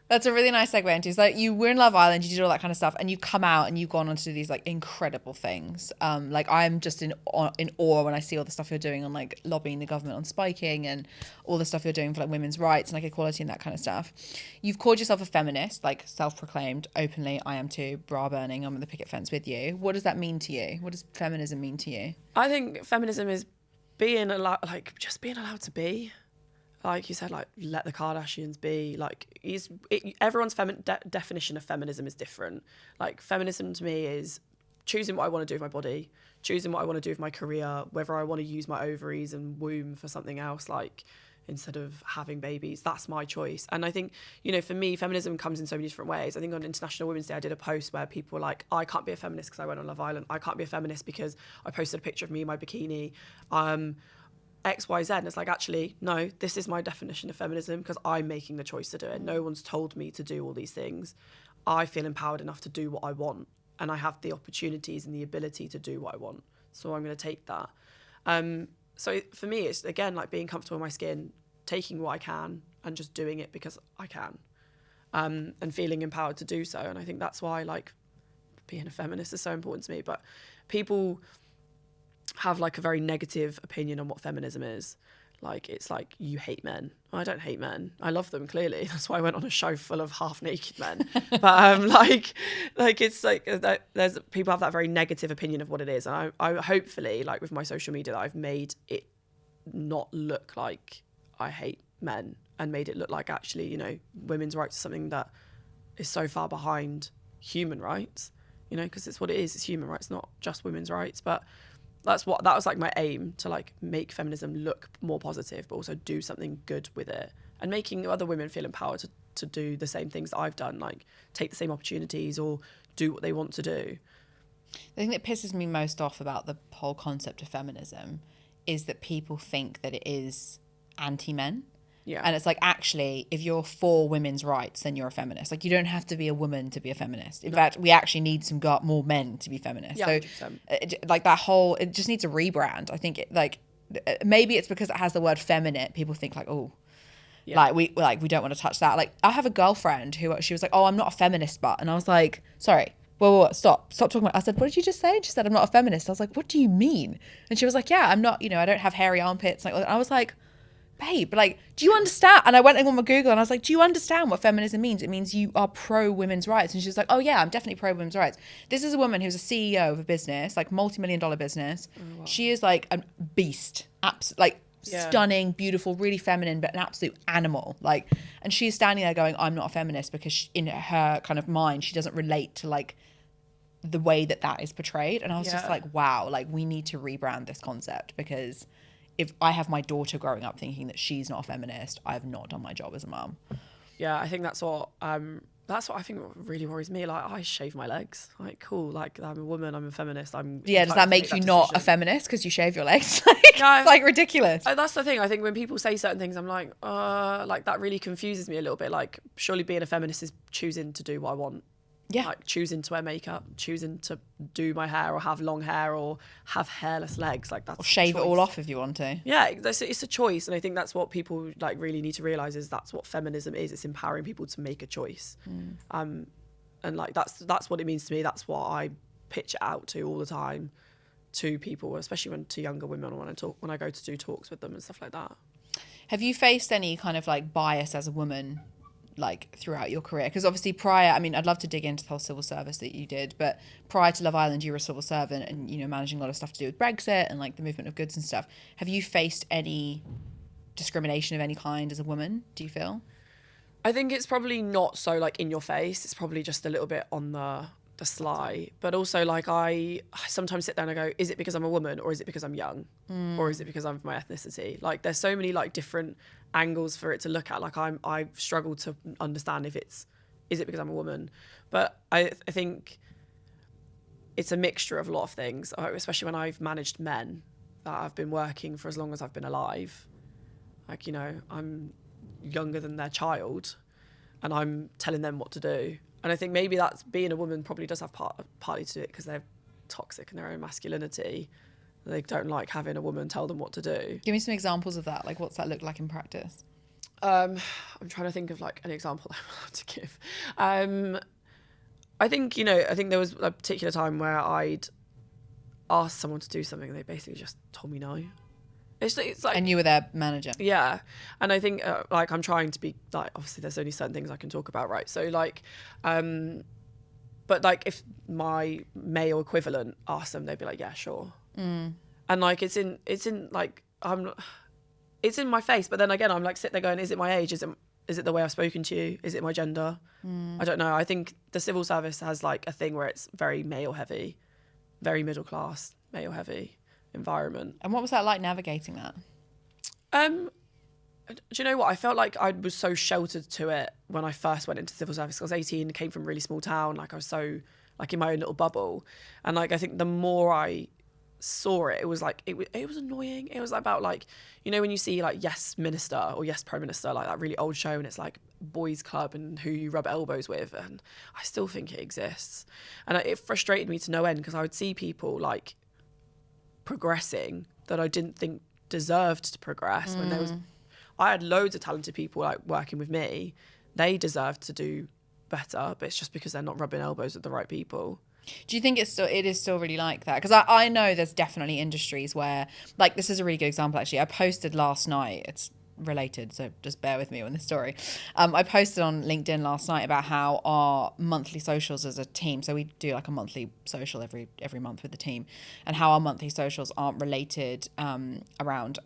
That's a really nice segue into. It's like you were in Love Island, you did all that kind of stuff, and you come out and you've gone on to do these like incredible things. Like I'm just in awe when I see all the stuff you're doing on like lobbying the government on spiking and all the stuff you're doing for like women's rights and like equality and that kind of stuff. You've called yourself a feminist, like self-proclaimed openly. I am too, bra burning. I'm on the picket fence with you. What does that mean to you? What does feminism mean to you? I think feminism is being allowed, like just being allowed to be. Like you said, like let the Kardashians be. Like everyone's definition of feminism is different. Like feminism to me is choosing what I want to do with my body, choosing what I want to do with my career, whether I want to use my ovaries and womb for something else, like instead of having babies. That's my choice. And I think, you know, for me, feminism comes in so many different ways. I think on International Women's Day, I did a post where people were like, I can't be a feminist because I went on Love Island. I can't be a feminist because I posted a picture of me in my bikini. XYZ, and it's like, actually no, this is my definition of feminism because I'm making the choice to do it. No one's told me to do all these things. I feel empowered enough to do what I want, and I have the opportunities and the ability to do what I want, so I'm going to take that. So for me, it's again like being comfortable in my skin, taking what I can and just doing it because I can, and feeling empowered to do so. And I think that's why like being a feminist is so important to me. But people have like a very negative opinion on what feminism is. Like it's like, you hate men. Well, I don't hate men. I love them, clearly. That's why I went on a show full of half naked men. But like it's like there's people have that very negative opinion of what it is. And I hopefully, like with my social media, that I've made it not look like I hate men and made it look like actually, you know, women's rights is something that is so far behind human rights, you know, because it's what it is. It's human rights, not just women's rights. But that was like my aim, to like make feminism look more positive, but also do something good with it, and making other women feel empowered to do the same things that I've done, like take the same opportunities or do what they want to do. The thing that pisses me most off about the whole concept of feminism is that people think that it is anti-men. Yeah. And it's like, actually, if you're for women's rights, then you're a feminist. Like, you don't have to be a woman to be a feminist. In fact, we actually need more men to be feminists. Yeah, so, like, it just needs a rebrand. I think, maybe it's because it has the word feminine. People think, like, oh, yeah, we don't want to touch that. Like, I have a girlfriend who, she was like, oh, I'm not a feminist, but. And I was like, sorry, whoa, stop talking about. I said, what did you just say? And she said, I'm not a feminist. I was like, what do you mean? And she was like, yeah, I'm not, I don't have hairy armpits. Like, I was like, babe, like, do you understand? And I went on my Google and I was like, do you understand what feminism means? It means you are pro women's rights. And she was like, oh yeah, I'm definitely pro women's rights. This is a woman who's a CEO of a business, like multi-million-dollar business. Oh, wow. She is like a beast, stunning, beautiful, really feminine, but an absolute animal. Like, and she's standing there going, I'm not a feminist, because in her kind of mind, she doesn't relate to like the way that is portrayed. And I was just like, wow, like we need to rebrand this concept, because if I have my daughter growing up thinking that she's not a feminist, I have not done my job as a mum. Yeah, I think that's what I think really worries me. Like, I shave my legs. Like, cool. Like, I'm a woman. I'm a feminist. Does that make you not a feminist because you shave your legs? It's like ridiculous. That's the thing. I think when people say certain things, I'm like that really confuses me a little bit. Like, surely being a feminist is choosing to do what I want. Yeah. Like choosing to wear makeup, choosing to do my hair or have long hair or have hairless legs. Like, that's, or shave it all off if you want to. Yeah, it's a choice. And I think that's what people like really need to realize, is that's what feminism is. It's empowering people to make a choice. And like, that's what it means to me. That's what I pitch it out to all the time to people, especially to younger women when I go to do talks with them and stuff like that. Have you faced any kind of like bias as a woman, like throughout your career? Because obviously prior, I mean, I'd love to dig into the whole civil service that you did, but prior to Love Island, you were a civil servant and, you know, managing a lot of stuff to do with Brexit and like the movement of goods and stuff. Have you faced any discrimination of any kind as a woman, do you feel? I think it's probably not so like in your face. It's probably just a little bit on the sly. But also like I sometimes sit down and go, is it because I'm a woman, or is it because I'm young? Or is it because I'm of my ethnicity? Like there's so many like different angles for it to look at. Like I've struggled to understand if is it because I'm a woman? But I think it's a mixture of a lot of things, especially when I've managed men that have been working for as long as I've been alive. Like, you know, I'm younger than their child and I'm telling them what to do. And I think maybe that's being a woman probably does have partly to do it because they're toxic in their own masculinity. They don't like having a woman tell them what to do. Give me some examples of that. Like, what's that look like in practice? I'm trying to think of like an example I'm allowed to give. I think there was a particular time where I'd asked someone to do something and they basically just told me no. It's like, and you were their manager. Yeah. And I think like I'm trying to be like, obviously there's only certain things I can talk about, right? So like, but like if my male equivalent asked them, they'd be like, yeah, sure. And like, it's in like, it's in my face. But then again, I'm like sit there going, is it my age? Is it the way I've spoken to you? Is it my gender? I don't know. I think the civil service has like a thing where it's very male heavy, very middle class, male heavy environment. And what was that like navigating that? Do you know what? I felt like I was so sheltered to it when I first went into civil service. I was 18, came from a really small town. Like I was so like in my own little bubble. And like, I think the more I saw it, it was like, it was annoying. It was about like, you know, when you see like Yes Minister or Yes Prime Minister, like that really old show and it's like boys club and who you rub elbows with. And I still think it exists. And it frustrated me to no end because I would see people like progressing that I didn't think deserved to progress when I had loads of talented people like working with me. They deserved to do better, but it's just because they're not rubbing elbows with the right people. Do you think it is still really like that? Because I know there's definitely industries where, like, this is a really good example actually. I posted last night, it's related, so just bear with me on this story. I posted on LinkedIn last night about how our monthly socials as a team, so we do like a monthly social every month with the team, and how our monthly socials aren't related around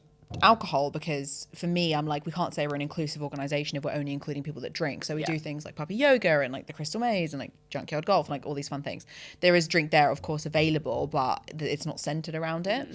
alcohol, because for me, I'm like, we can't say we're an inclusive organization if we're only including people that drink. So we do things like puppy yoga and like the Crystal Maze and like junkyard golf and like all these fun things. There is drink there, of course, available, but it's not centered around it.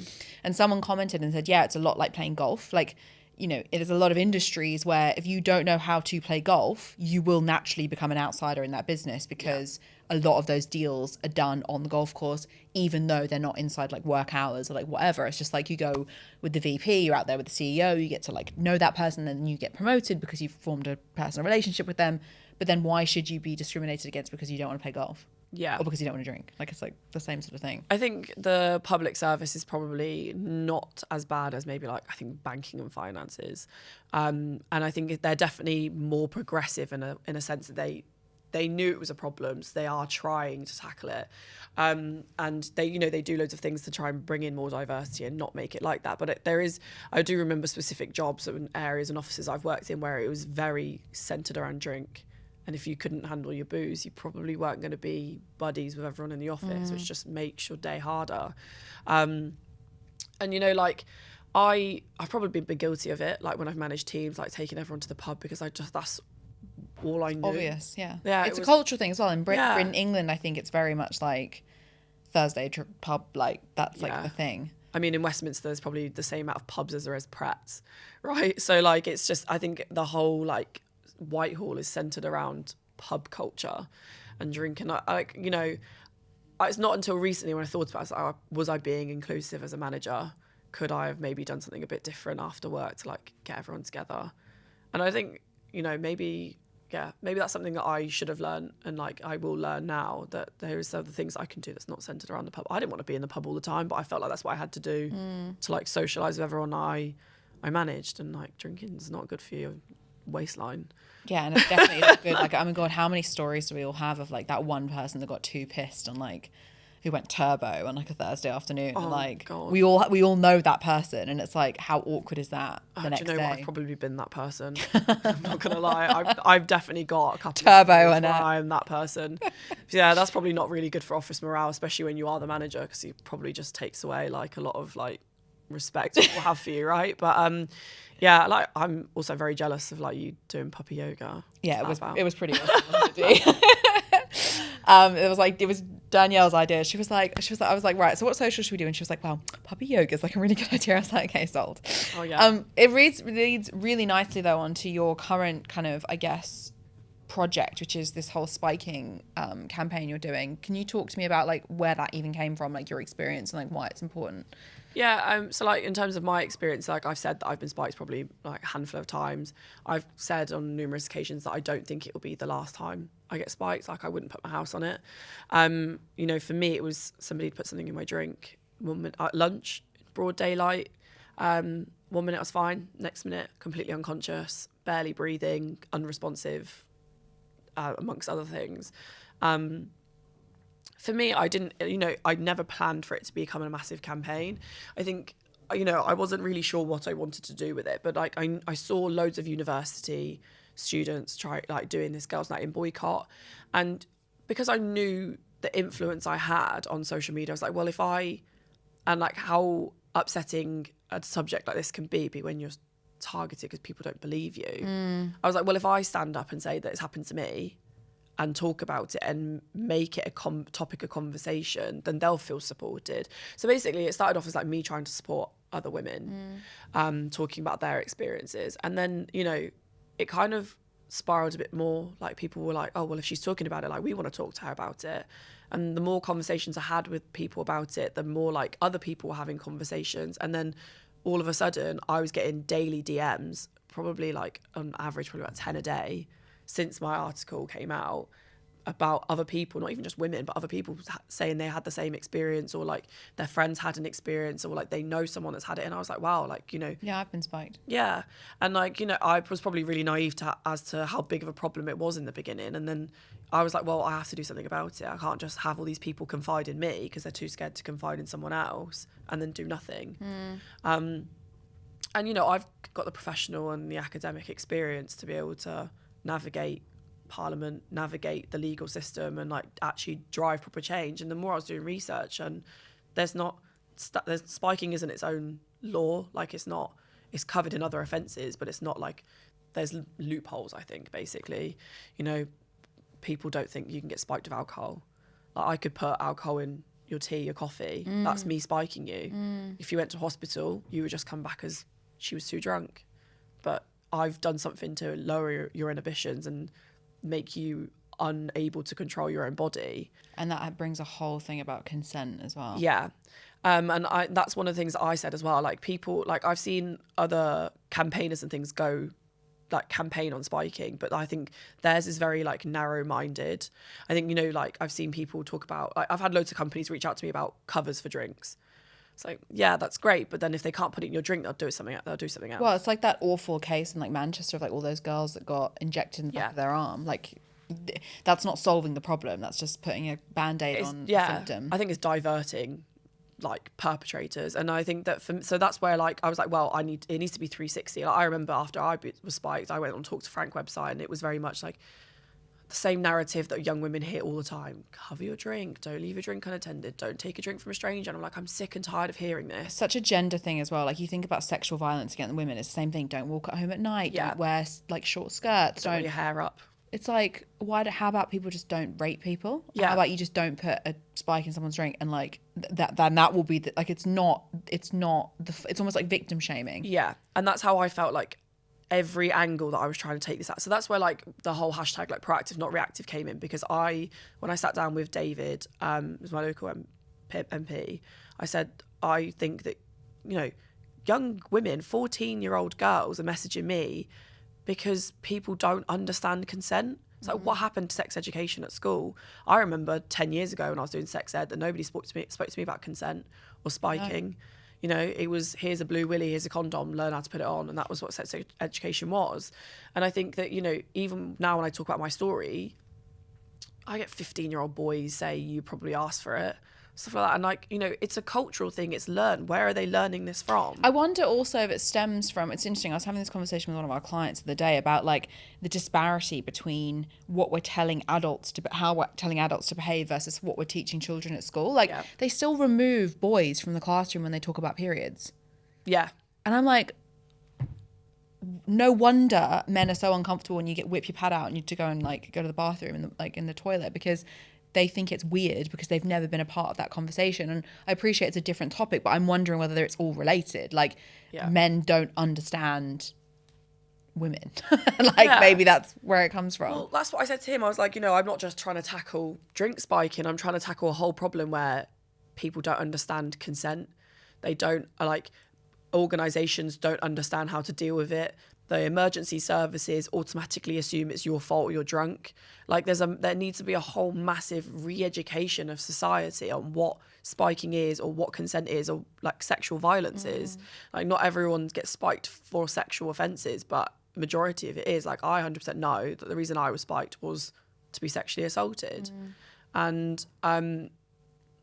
And someone commented and said, yeah, it's a lot like playing golf. Like, you know, there's a lot of industries where if you don't know how to play golf, you will naturally become an outsider in that business, because a lot of those deals are done on the golf course, even though they're not inside like work hours or like whatever. It's just like you go with the VP, you're out there with the CEO, you get to like know that person, and you get promoted because you've formed a personal relationship with them. But then why should you be discriminated against because you don't want to play golf? Yeah. Or because you don't want to drink? Like, it's like the same sort of thing. I think the public service is probably not as bad as maybe like I think banking and finances, and I think they're definitely more progressive in a sense that they knew it was a problem, so they are trying to tackle it, and they do loads of things to try and bring in more diversity and not make it like that. But I do remember specific jobs and areas and offices I've worked in where it was very centered around drink. And if you couldn't handle your booze, you probably weren't going to be buddies with everyone in the office, which just makes your day harder. And, you know, like, I've probably been guilty of it, like when I've managed teams, like taking everyone to the pub because that's all I knew. Obvious, yeah. Yeah, it's a cultural thing as well. In Britain, England, I think it's very much like Thursday pub, like that's like the thing. I mean, in Westminster, there's probably the same amount of pubs as there is Pratts, right? So, like, it's just, I think the whole, like, Whitehall is centered around pub culture and drinking. Like, you know, it's not until recently when I thought about it, was I being inclusive as a manager? Could I have maybe done something a bit different after work to like get everyone together? And I think, you know, maybe that's something that I should have learned, and like I will learn now, that there is other things I can do that's not centered around the pub. I didn't want to be in the pub all the time, but I felt like that's what I had to do to like socialize with everyone I managed, and like drinking's not good for your waistline. Yeah, and it's definitely not good. Like, oh my God, how many stories do we all have of like that one person that got too pissed and like who went turbo on like a Thursday afternoon. Oh, and like God. we all know that person, and it's like, how awkward is that the next Do you know day? what? I've probably been that person. I'm not gonna lie. I've definitely got a couple Turbo of and where I am that person. Yeah, that's probably not really good for office morale, especially when you are the manager, because it probably just takes away like a lot of like respect people have for you, right? But yeah, like I'm also very jealous of like you doing puppy yoga. Yeah, What's that it about? was pretty awesome. It was Danielle's idea. She was like, I was like, right, so what social should we do? And she was like, well, puppy yoga is like a really good idea. I was like, okay, sold. Oh yeah. It leads really nicely though onto your current kind of, I guess, project, which is this whole spiking campaign you're doing. Can you talk to me about like where that even came from, like your experience and like why it's important? Yeah, so like in terms of my experience, like I've said that I've been spiked probably like a handful of times. I've said on numerous occasions that I don't think it will be the last time I get spiked. Like I wouldn't put my house on it. You know, for me, it was somebody put something in my drink. 1 minute at lunch, broad daylight. 1 minute I was fine. Next minute, completely unconscious, barely breathing, unresponsive, amongst other things. For me, I never planned for it to become a massive campaign. I think, I wasn't really sure what I wanted to do with it, but like I saw loads of university students try like doing this girls' night in boycott, and because I knew the influence I had on social media, I was like, well, and like how upsetting a subject like this can be when you're targeted because people don't believe you. I was like, well, if I stand up and say that it's happened to me and talk about it and make it a topic of conversation, then they'll feel supported. So basically it started off as like me trying to support other women, talking about their experiences. And then, it kind of spiraled a bit more. Like people were like, oh, well, if she's talking about it, like we want to talk to her about it. And the more conversations I had with people about it, the more like other people were having conversations. And then all of a sudden I was getting daily DMs, probably like on average, probably about 10 a day, since my article came out, about other people, not even just women, but other people saying they had the same experience, or like their friends had an experience, or like they know someone that's had it. And I was like, wow, like, Yeah, I've been spiked. Yeah. And like, I was probably really naive as to how big of a problem it was in the beginning. And then I was like, well, I have to do something about it. I can't just have all these people confide in me because they're too scared to confide in someone else and then do nothing. And, I've got the professional and the academic experience to be able to navigate Parliament, navigate the legal system, and like actually drive proper change. And the more I was doing research, and there's spiking isn't its own law, like it's covered in other offences, but it's not like there's loopholes. I think basically, people don't think you can get spiked with alcohol. Like I could put alcohol in your tea, your coffee. That's me spiking you. If you went to hospital, you would just come back as she was too drunk. But I've done something to lower your inhibitions and make you unable to control your own body. And that brings a whole thing about consent as well. Yeah. And that's one of the things that I said as well. Like people, like I've seen other campaigners and things go like campaign on spiking, but I think theirs is very like narrow-minded. I think, like I've seen people talk about, like I've had loads of companies reach out to me about covers for drinks. It's like, yeah, that's great, but then if they can't put it in your drink, they'll do something else. Well, it's like that awful case in like Manchester of like all those girls that got injected in the back of their arm. Like that's not solving the problem. That's just putting a band-aid on the symptom. I think it's diverting like perpetrators. And I think that so that's where like I was like, well, it needs to be 360. Like I remember after I was spiked, I went on Talk to Frank website, and it was very much like the same narrative that young women hear all the time. Cover your drink, don't leave your drink unattended, don't take a drink from a stranger. And I'm like, I'm sick and tired of hearing this. Such a gender thing as well. Like you think about sexual violence against women, it's the same thing. Don't walk at home at night, don't wear like short skirts, don't wear your hair up. It's like, how about people just don't rape people? Yeah. How about you just don't put a spike in someone's drink, and like that will be like, it's almost like victim shaming. Yeah. And that's how I felt like every angle that I was trying to take this at. So that's where like the whole hashtag like proactive not reactive came in, because when I sat down with David, who's my local MP, I said I think that young women, 14-year-old girls are messaging me because people don't understand consent. It's like, what happened to sex education at school? I remember 10 years ago when I was doing sex ed that nobody spoke to me about consent or spiking. No. It was, here's a blue willy, here's a condom, learn how to put it on. And that was what sex education was. And I think that, even now when I talk about my story, I get 15-year-old boys say, you probably asked for it. stuff like that. And like, you know, it's a cultural thing. It's learned. Where are they learning this from? I wonder also if it stems from, it's interesting, I was having this conversation with one of our clients the other day about like the disparity between what we're telling adults to, how we're telling adults to behave versus what we're teaching children at school. Like they still remove boys from the classroom when they talk about periods. Yeah. And I'm like, no wonder men are so uncomfortable when you whip your pad out and you have to go and like go to the bathroom in the toilet, because they think it's weird because they've never been a part of that conversation. And I appreciate it's a different topic, but I'm wondering whether it's all related. Like men don't understand women. Maybe that's where it comes from. Well, that's what I said to him. I was like, you know, I'm not just trying to tackle drink spiking. I'm trying to tackle a whole problem where people don't understand consent. They don't, like, organizations don't understand how to deal with it. The emergency services automatically assume it's your fault or you're drunk. Like there needs to be a whole massive re-education of society on what spiking is or what consent is or like sexual violence is. Like not everyone gets spiked for sexual offences, but the majority of it is. Like I 100% know that the reason I was spiked was to be sexually assaulted. And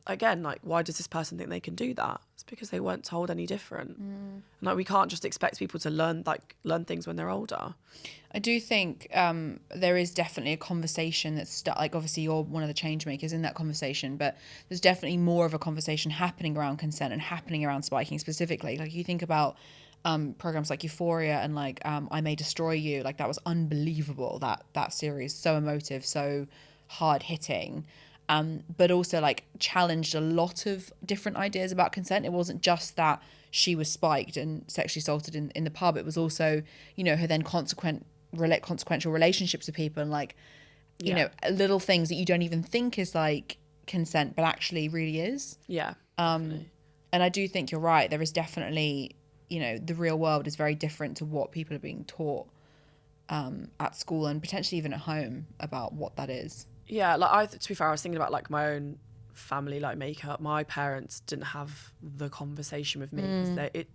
again, like, why does this person think they can do that? It's because they weren't told any different. And like, we can't just expect people to learn things when they're older. I do think there is definitely a conversation that's like, obviously you're one of the change makers in that conversation, but there's definitely more of a conversation happening around consent and happening around spiking specifically. Like you think about programs like Euphoria and like I May Destroy You, like that was unbelievable, that series, so emotive, so hard hitting. But also like challenged a lot of different ideas about consent. It wasn't just that she was spiked and sexually assaulted in the pub. It was also, you know, her then consequential relationships with people and like, you know, little things that you don't even think is like consent, but actually really is. Yeah. And I do think you're right. There is definitely, you know, the real world is very different to what people are being taught at school and potentially even at home about what that is. Yeah, like to be fair, I was thinking about like my own family, like makeup. My parents didn't have the conversation with me.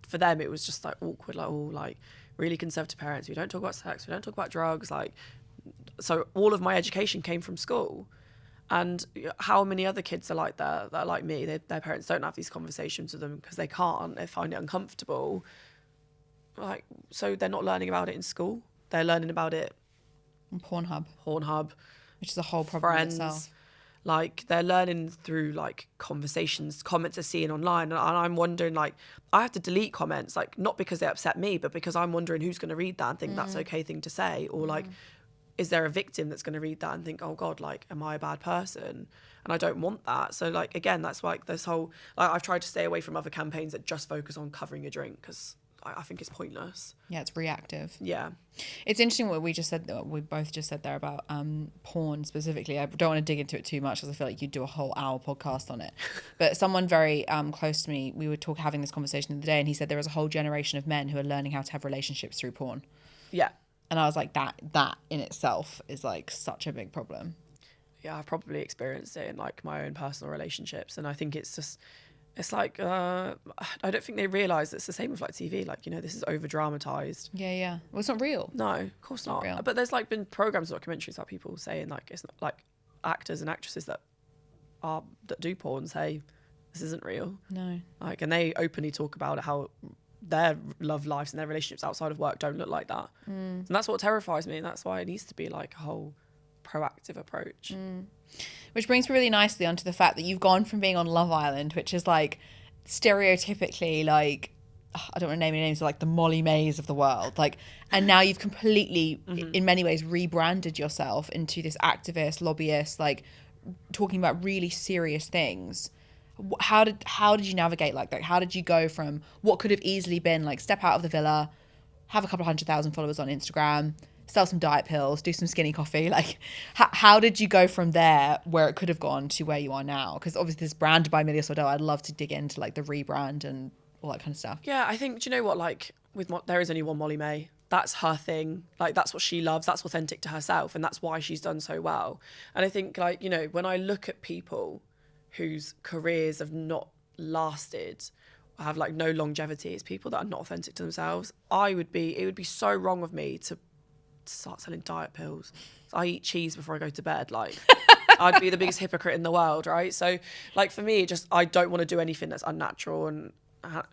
For them, it was just like awkward, like all like really conservative parents. We don't talk about sex. We don't talk about drugs. Like, so all of my education came from school. And how many other kids are like that are like me? Their parents don't have these conversations with them because they can't. They find it uncomfortable. Like, so they're not learning about it in school. They're learning about it on Pornhub. Which is a whole problem in itself. Like they're learning through like conversations, comments they're seeing online. And I'm wondering, like, I have to delete comments, like not because they upset me, but because I'm wondering who's going to read that and think that's okay thing to say. Or like, is there a victim that's going to read that and think, oh God, like, am I a bad person? And I don't want that. So like, again, that's like this whole, like, I've tried to stay away from other campaigns that just focus on covering a drink because I think it's pointless. Yeah, it's reactive. Yeah. It's interesting what we both just said there about porn specifically. I don't want to dig into it too much because I feel like you'd do a whole hour podcast on it. But someone very close to me, we were having this conversation the other day, and he said there is a whole generation of men who are learning how to have relationships through porn. Yeah. And I was like, that in itself is like such a big problem. Yeah, I've probably experienced it in like my own personal relationships, and I think it's just... It's like, I don't think they realise it's the same with like TV. Like, you know, this is over dramatized. Yeah. Well, it's not real. No, of course not. Real. But there's like been programs, documentaries about people saying like, it's not like actors and actresses that do porn say this isn't real. No. Like, and they openly talk about it, how their love lives and their relationships outside of work don't look like that. And that's what terrifies me. And that's why it needs to be like a whole proactive approach. Which brings me really nicely onto the fact that you've gone from being on Love Island, which is like stereotypically like, I don't want to name any names, but like the Molly Mays of the world. Like, and now you've completely, in many ways, rebranded yourself into this activist, lobbyist, like talking about really serious things. How did you navigate like that? How did you go from what could have easily been like step out of the villa, have a couple of 100,000 followers on Instagram, sell some diet pills, do some skinny coffee. Like, how did you go from there where it could have gone to where you are now? Because obviously this brand by Amelia Sordell, I'd love to dig into like the rebrand and all that kind of stuff. Yeah, I think, do you know what? Like there is only one Molly May. That's her thing. Like that's what she loves. That's authentic to herself. And that's why she's done so well. And I think like, you know, when I look at people whose careers have not lasted, have like no longevity, it's people that are not authentic to themselves. It would be so wrong of me to start selling diet pills. So I eat cheese before I go to bed. Like, I'd be the biggest hypocrite in the world, right? So like for me, just I don't want to do anything that's unnatural. And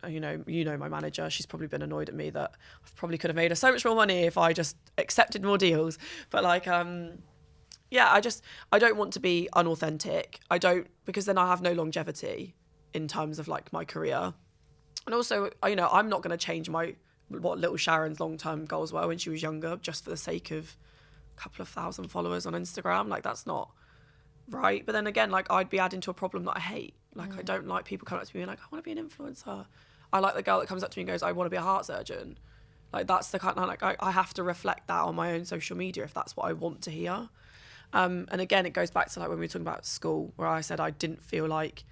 you know my manager, she's probably been annoyed at me that I probably could have made her so much more money if I just accepted more deals. But like yeah, I don't want to be unauthentic. I don't, because then I have no longevity in terms of like my career. And also, you know, I'm not going to change what little Sharon's long-term goals were when she was younger just for the sake of a couple of thousand followers on Instagram. Like, that's not right. But then again, like, I'd be adding to a problem that I hate. Like, I don't like people coming up to me and like, I want to be an influencer. I like the girl that comes up to me and goes, I want to be a heart surgeon. Like, that's the kind of, like, I have to reflect that on my own social media if that's what I want to hear. And again, it goes back to like when we were talking about school, where I said I didn't feel like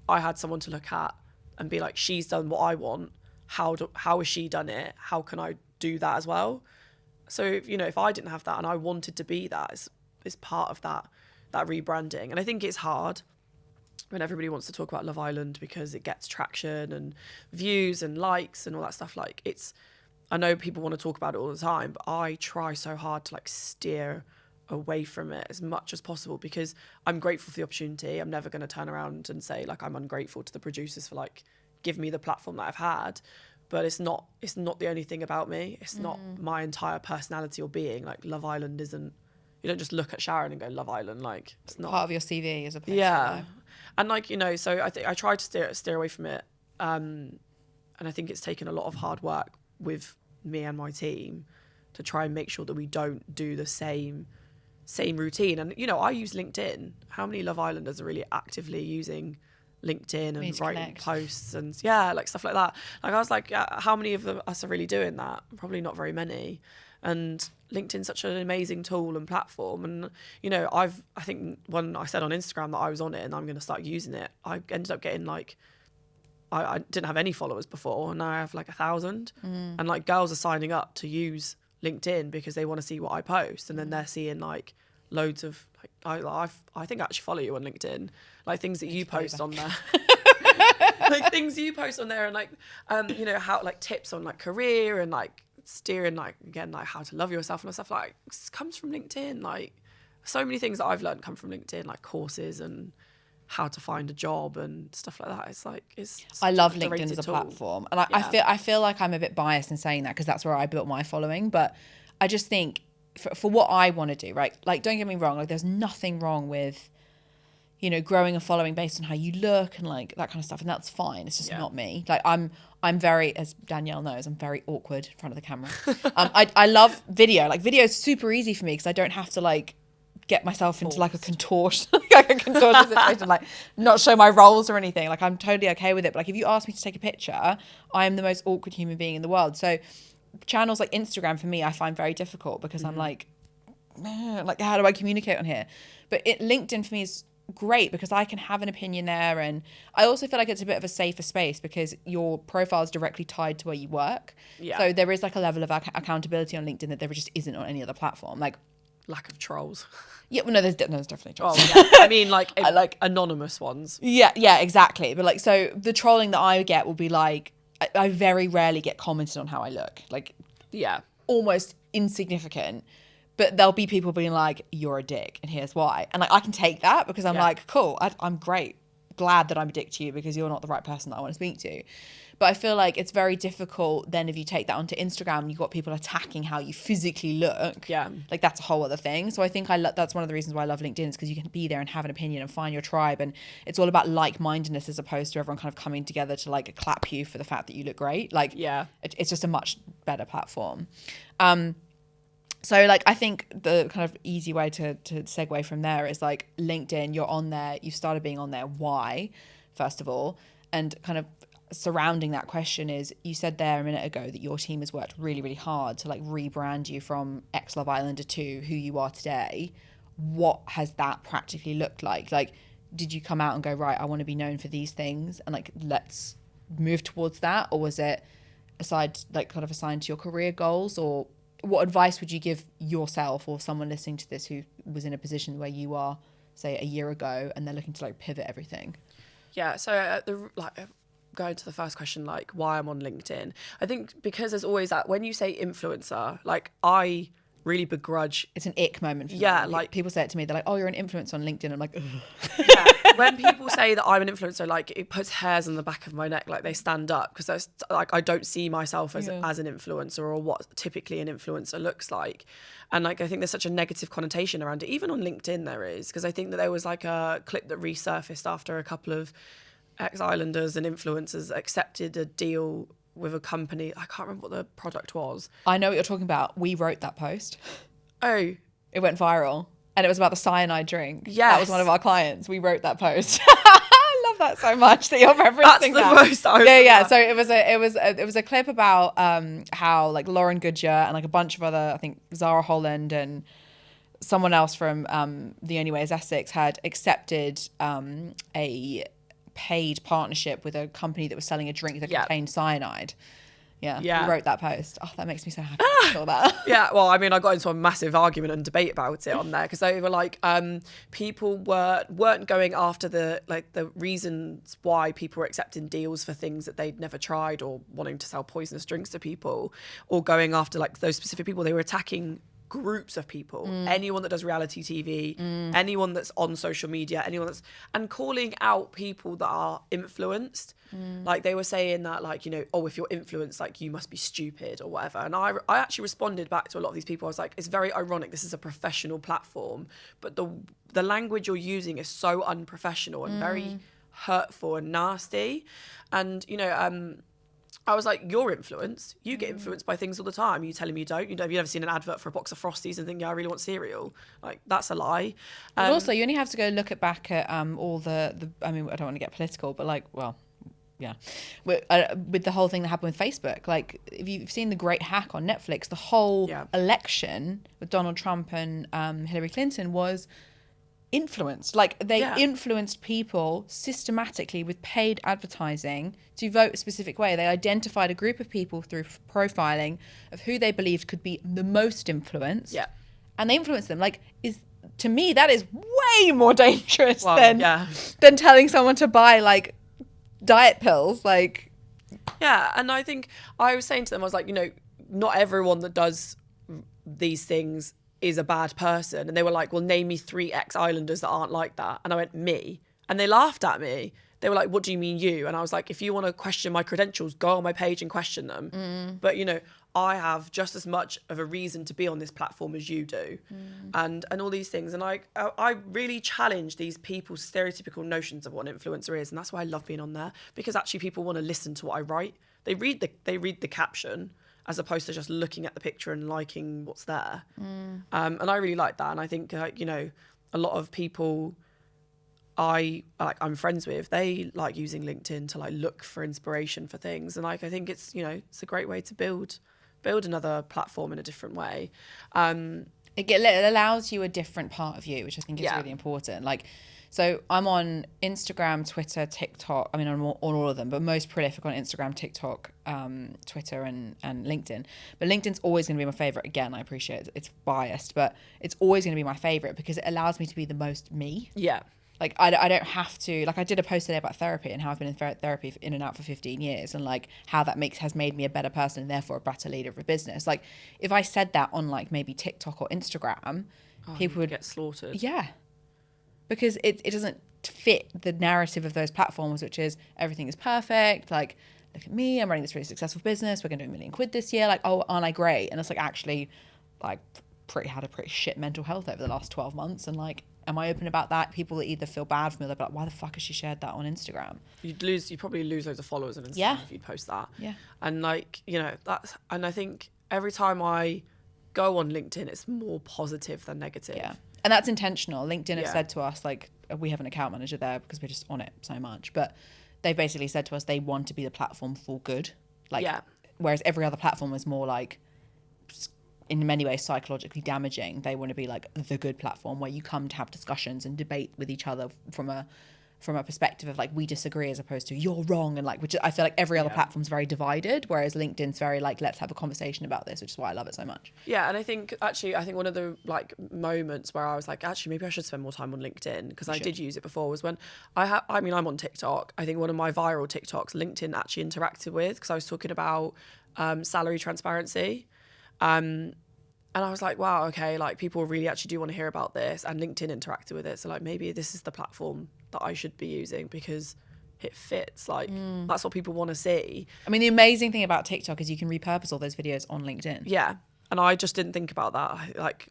I had someone to look at and be like, she's done what I want. How has she done it? How can I do that as well? So, you know, if I didn't have that and I wanted to be that, is part of that rebranding. And I think it's hard when everybody wants to talk about Love Island because it gets traction and views and likes and all that stuff. Like, I know people want to talk about it all the time, but I try so hard to like steer away from it as much as possible because I'm grateful for the opportunity. I'm never going to turn around and say like I'm ungrateful to the producers for like giving me the platform that I've had, but it's not the only thing about me. It's not my entire personality or being. Like, Love Island isn't, you don't just look at Sharon and go Love Island. Like, it's not part of your CV as a person. Yeah. And like, you know, so I think I try to steer away from it, and I think it's taken a lot of hard work with me and my team to try and make sure that we don't do the same routine. And, you know, I use LinkedIn. How many Love Islanders are really actively using LinkedIn and writing posts and like stuff like that? Like, I was like, yeah, how many of us are really doing that? Probably not very many. And LinkedIn's such an amazing tool and platform. And, you know, I think when I said on Instagram that I was on it and I'm going to start using it, I ended up getting like, I didn't have any followers before, and now I have like 1,000. And like, girls are signing up to use LinkedIn because they want to see what I post, and then they're seeing like loads of like, I think I actually follow you on LinkedIn, like things that you post on there. Like things you post on there, and like you know, how like tips on like career and like steering, like again, like how to love yourself and stuff, like comes from LinkedIn. Like, so many things that I've learned come from LinkedIn, like courses and how to find a job and stuff like that. It's like, I love LinkedIn as a platform, and I feel like I'm a bit biased in saying that because that's where I built my following. But I just think for what I want to do, right? Like, don't get me wrong, like there's nothing wrong with, you know, growing a following based on how you look and like that kind of stuff, and that's fine. It's just not me. Like, I'm very, as Danielle knows, I'm very awkward in front of the camera. I love video. Like, video is super easy for me because I don't have to like get myself into like a contortion situation, like not show my rolls or anything. Like, I'm totally okay with it. But like, if you ask me to take a picture, I am the most awkward human being in the world. So channels like Instagram for me, I find very difficult because I'm like how do I communicate on here? But LinkedIn for me is great because I can have an opinion there, and I also feel like it's a bit of a safer space because your profile is directly tied to where you work. So there is like a level of accountability on LinkedIn that there just isn't on any other platform. Like, lack of trolls. Yeah, well, no, there's definitely trolls. Oh, yeah. I mean, like, like anonymous ones. Yeah, exactly. But like, so the trolling that I get will be like, I very rarely get commented on how I look. Like, yeah, almost insignificant. But there'll be people being like, you're a dick, and here's why. And like, I can take that because I'm like, cool, I'm great. Glad that I'm a dick to you because you're not the right person that I want to speak to. But I feel like it's very difficult then if you take that onto Instagram and you've got people attacking how you physically look. Yeah. Like, that's a whole other thing. So I think that's one of the reasons why I love LinkedIn, is because you can be there and have an opinion and find your tribe. And it's all about like-mindedness as opposed to everyone kind of coming together to like clap you for the fact that you look great. Like, it's just a much better platform. So like, I think the kind of easy way to segue from there is like, LinkedIn, you're on there, you started being on there. Why, first of all? And kind of surrounding that question is, you said there a minute ago that your team has worked really, really hard to like rebrand you from ex-Love Islander to who you are today. What has that practically looked like? Like, did you come out and go, right, I want to be known for these things and like, let's move towards that? Or was it assigned to your career goals? Or what advice would you give yourself or someone listening to this who was in a position where you are, say, a year ago, and they're looking to like pivot everything? Yeah. So going to the first question, like why I'm on LinkedIn, I think because there's always that, when you say influencer, like I really begrudge. It's an ick moment for me. Yeah, like people say it to me. They're like, "Oh, you're an influencer on LinkedIn." I'm like, ugh. Yeah, when people say that I'm an influencer, like it puts hairs on the back of my neck, like they stand up, because like I don't see myself as an influencer or what typically an influencer looks like. And like I think there's such a negative connotation around it. Even on LinkedIn there is, because I think that there was like a clip that resurfaced after a couple of ex-Islanders and influencers accepted a deal with a company. I can't remember what the product was. I know what you're talking about. We wrote that post. Oh. It went viral. And it was about the cyanide drink. Yes. That was one of our clients. We wrote that post. I love that so much that you're referencing that. That's the most I was Yeah. So it was a clip about how like Lauren Goodyear and like a bunch of other, I think Zara Holland and someone else from The Only Way is Essex had accepted a paid partnership with a company that was selling a drink that contained cyanide. Yeah, we wrote that post. Oh, that makes me so happy. I saw that. Yeah, well, I mean, I got into a massive argument and debate about it on there, because they were like, people weren't going after the reasons why people were accepting deals for things that they'd never tried, or wanting to sell poisonous drinks to people, or going after like those specific people. They were attacking groups of people, anyone that does reality TV, anyone that's on social media, and calling out people that are influenced. Like they were saying that, like, you know, oh, if you're influenced, like you must be stupid or whatever. And I actually responded back to a lot of these people. I was like, it's very ironic. This is a professional platform, but the language you're using is so unprofessional and very hurtful and nasty. And, you know, I was like, you're influenced. You get influenced by things all the time. You telling me you don't? Have you ever seen an advert for a box of Frosties and think, yeah, I really want cereal? Like, that's a lie. But also, you only have to go look back at all the. I mean, I don't want to get political, but like, well, yeah, with the whole thing that happened with Facebook. Like, if you've seen The Great Hack on Netflix, the whole election with Donald Trump and Hillary Clinton was influenced. Like they influenced people systematically with paid advertising to vote a specific way. They identified a group of people through profiling of who they believed could be the most influenced, and they influenced them. Like, to me that is way more dangerous than telling someone to buy like diet pills. Like, and I think I was saying to them, I was like, you know, not everyone that does these things is a bad person. And they were like, well, name me 3 ex-Islanders that aren't like that. And I went, me. And they laughed at me. They were like, what do you mean you? And I was like, if you want to question my credentials, go on my page and question them. But, you know, I have just as much of a reason to be on this platform as you do. And all these things. And I really challenge these people's stereotypical notions of what an influencer is. And that's why I love being on there, because actually people want to listen to what I write. They read the caption, as opposed to just looking at the picture and liking what's there. And I really like that. And I think, you know, a lot of people I'm friends with, they like using LinkedIn to like look for inspiration for things. And like, I think it's, you know, it's a great way to build another platform in a different way. It allows you a different part of you, which I think is really important. Like, so I'm on Instagram, Twitter, TikTok. I mean, on all of them, but most prolific on Instagram, TikTok, Twitter, and LinkedIn. But LinkedIn's always going to be my favorite. Again, I appreciate it's biased, but it's always going to be my favorite because it allows me to be the most me. Yeah. Like, I don't have to, like, I did a post today about therapy and how I've been in therapy in and out for 15 years and like how that has made me a better person and therefore a better leader of a business. Like, if I said that on like maybe TikTok or Instagram, people would get slaughtered. Yeah. Because it doesn't fit the narrative of those platforms, which is everything is perfect. Like, look at me, I'm running this really successful business. We're going to do £1 million this year. Like, oh, aren't I great? And it's like, actually, like, had a pretty shit mental health over the last 12 months. And like, am I open about that? People that either feel bad for me, they're like, why the fuck has she shared that on Instagram? You'd probably lose loads of followers on Instagram if you'd post that. Yeah. And like, you know, and I think every time I go on LinkedIn, it's more positive than negative. Yeah. And that's intentional. LinkedIn have said to us, like, we have an account manager there because we're just on it so much. But they basically said to us they want to be the platform for good. Like, whereas every other platform was more like, in many ways, psychologically damaging. They want to be like the good platform where you come to have discussions and debate with each other from a perspective of like, we disagree, as opposed to you're wrong. And like, which I feel like every other platform's very divided, whereas LinkedIn's very like, let's have a conversation about this, which is why I love it so much. Yeah. And I think one of the like moments where I was like, actually, maybe I should spend more time on LinkedIn, because I did use it before, was when I'm on TikTok. I think one of my viral TikToks, LinkedIn actually interacted with, because I was talking about salary transparency. And I was like, wow, okay, like people really actually do want to hear about this, and LinkedIn interacted with it. So like maybe this is the platform that I should be using because it fits. Like that's what people want to see. I mean, the amazing thing about TikTok is you can repurpose all those videos on LinkedIn. Yeah. And I just didn't think about that. Like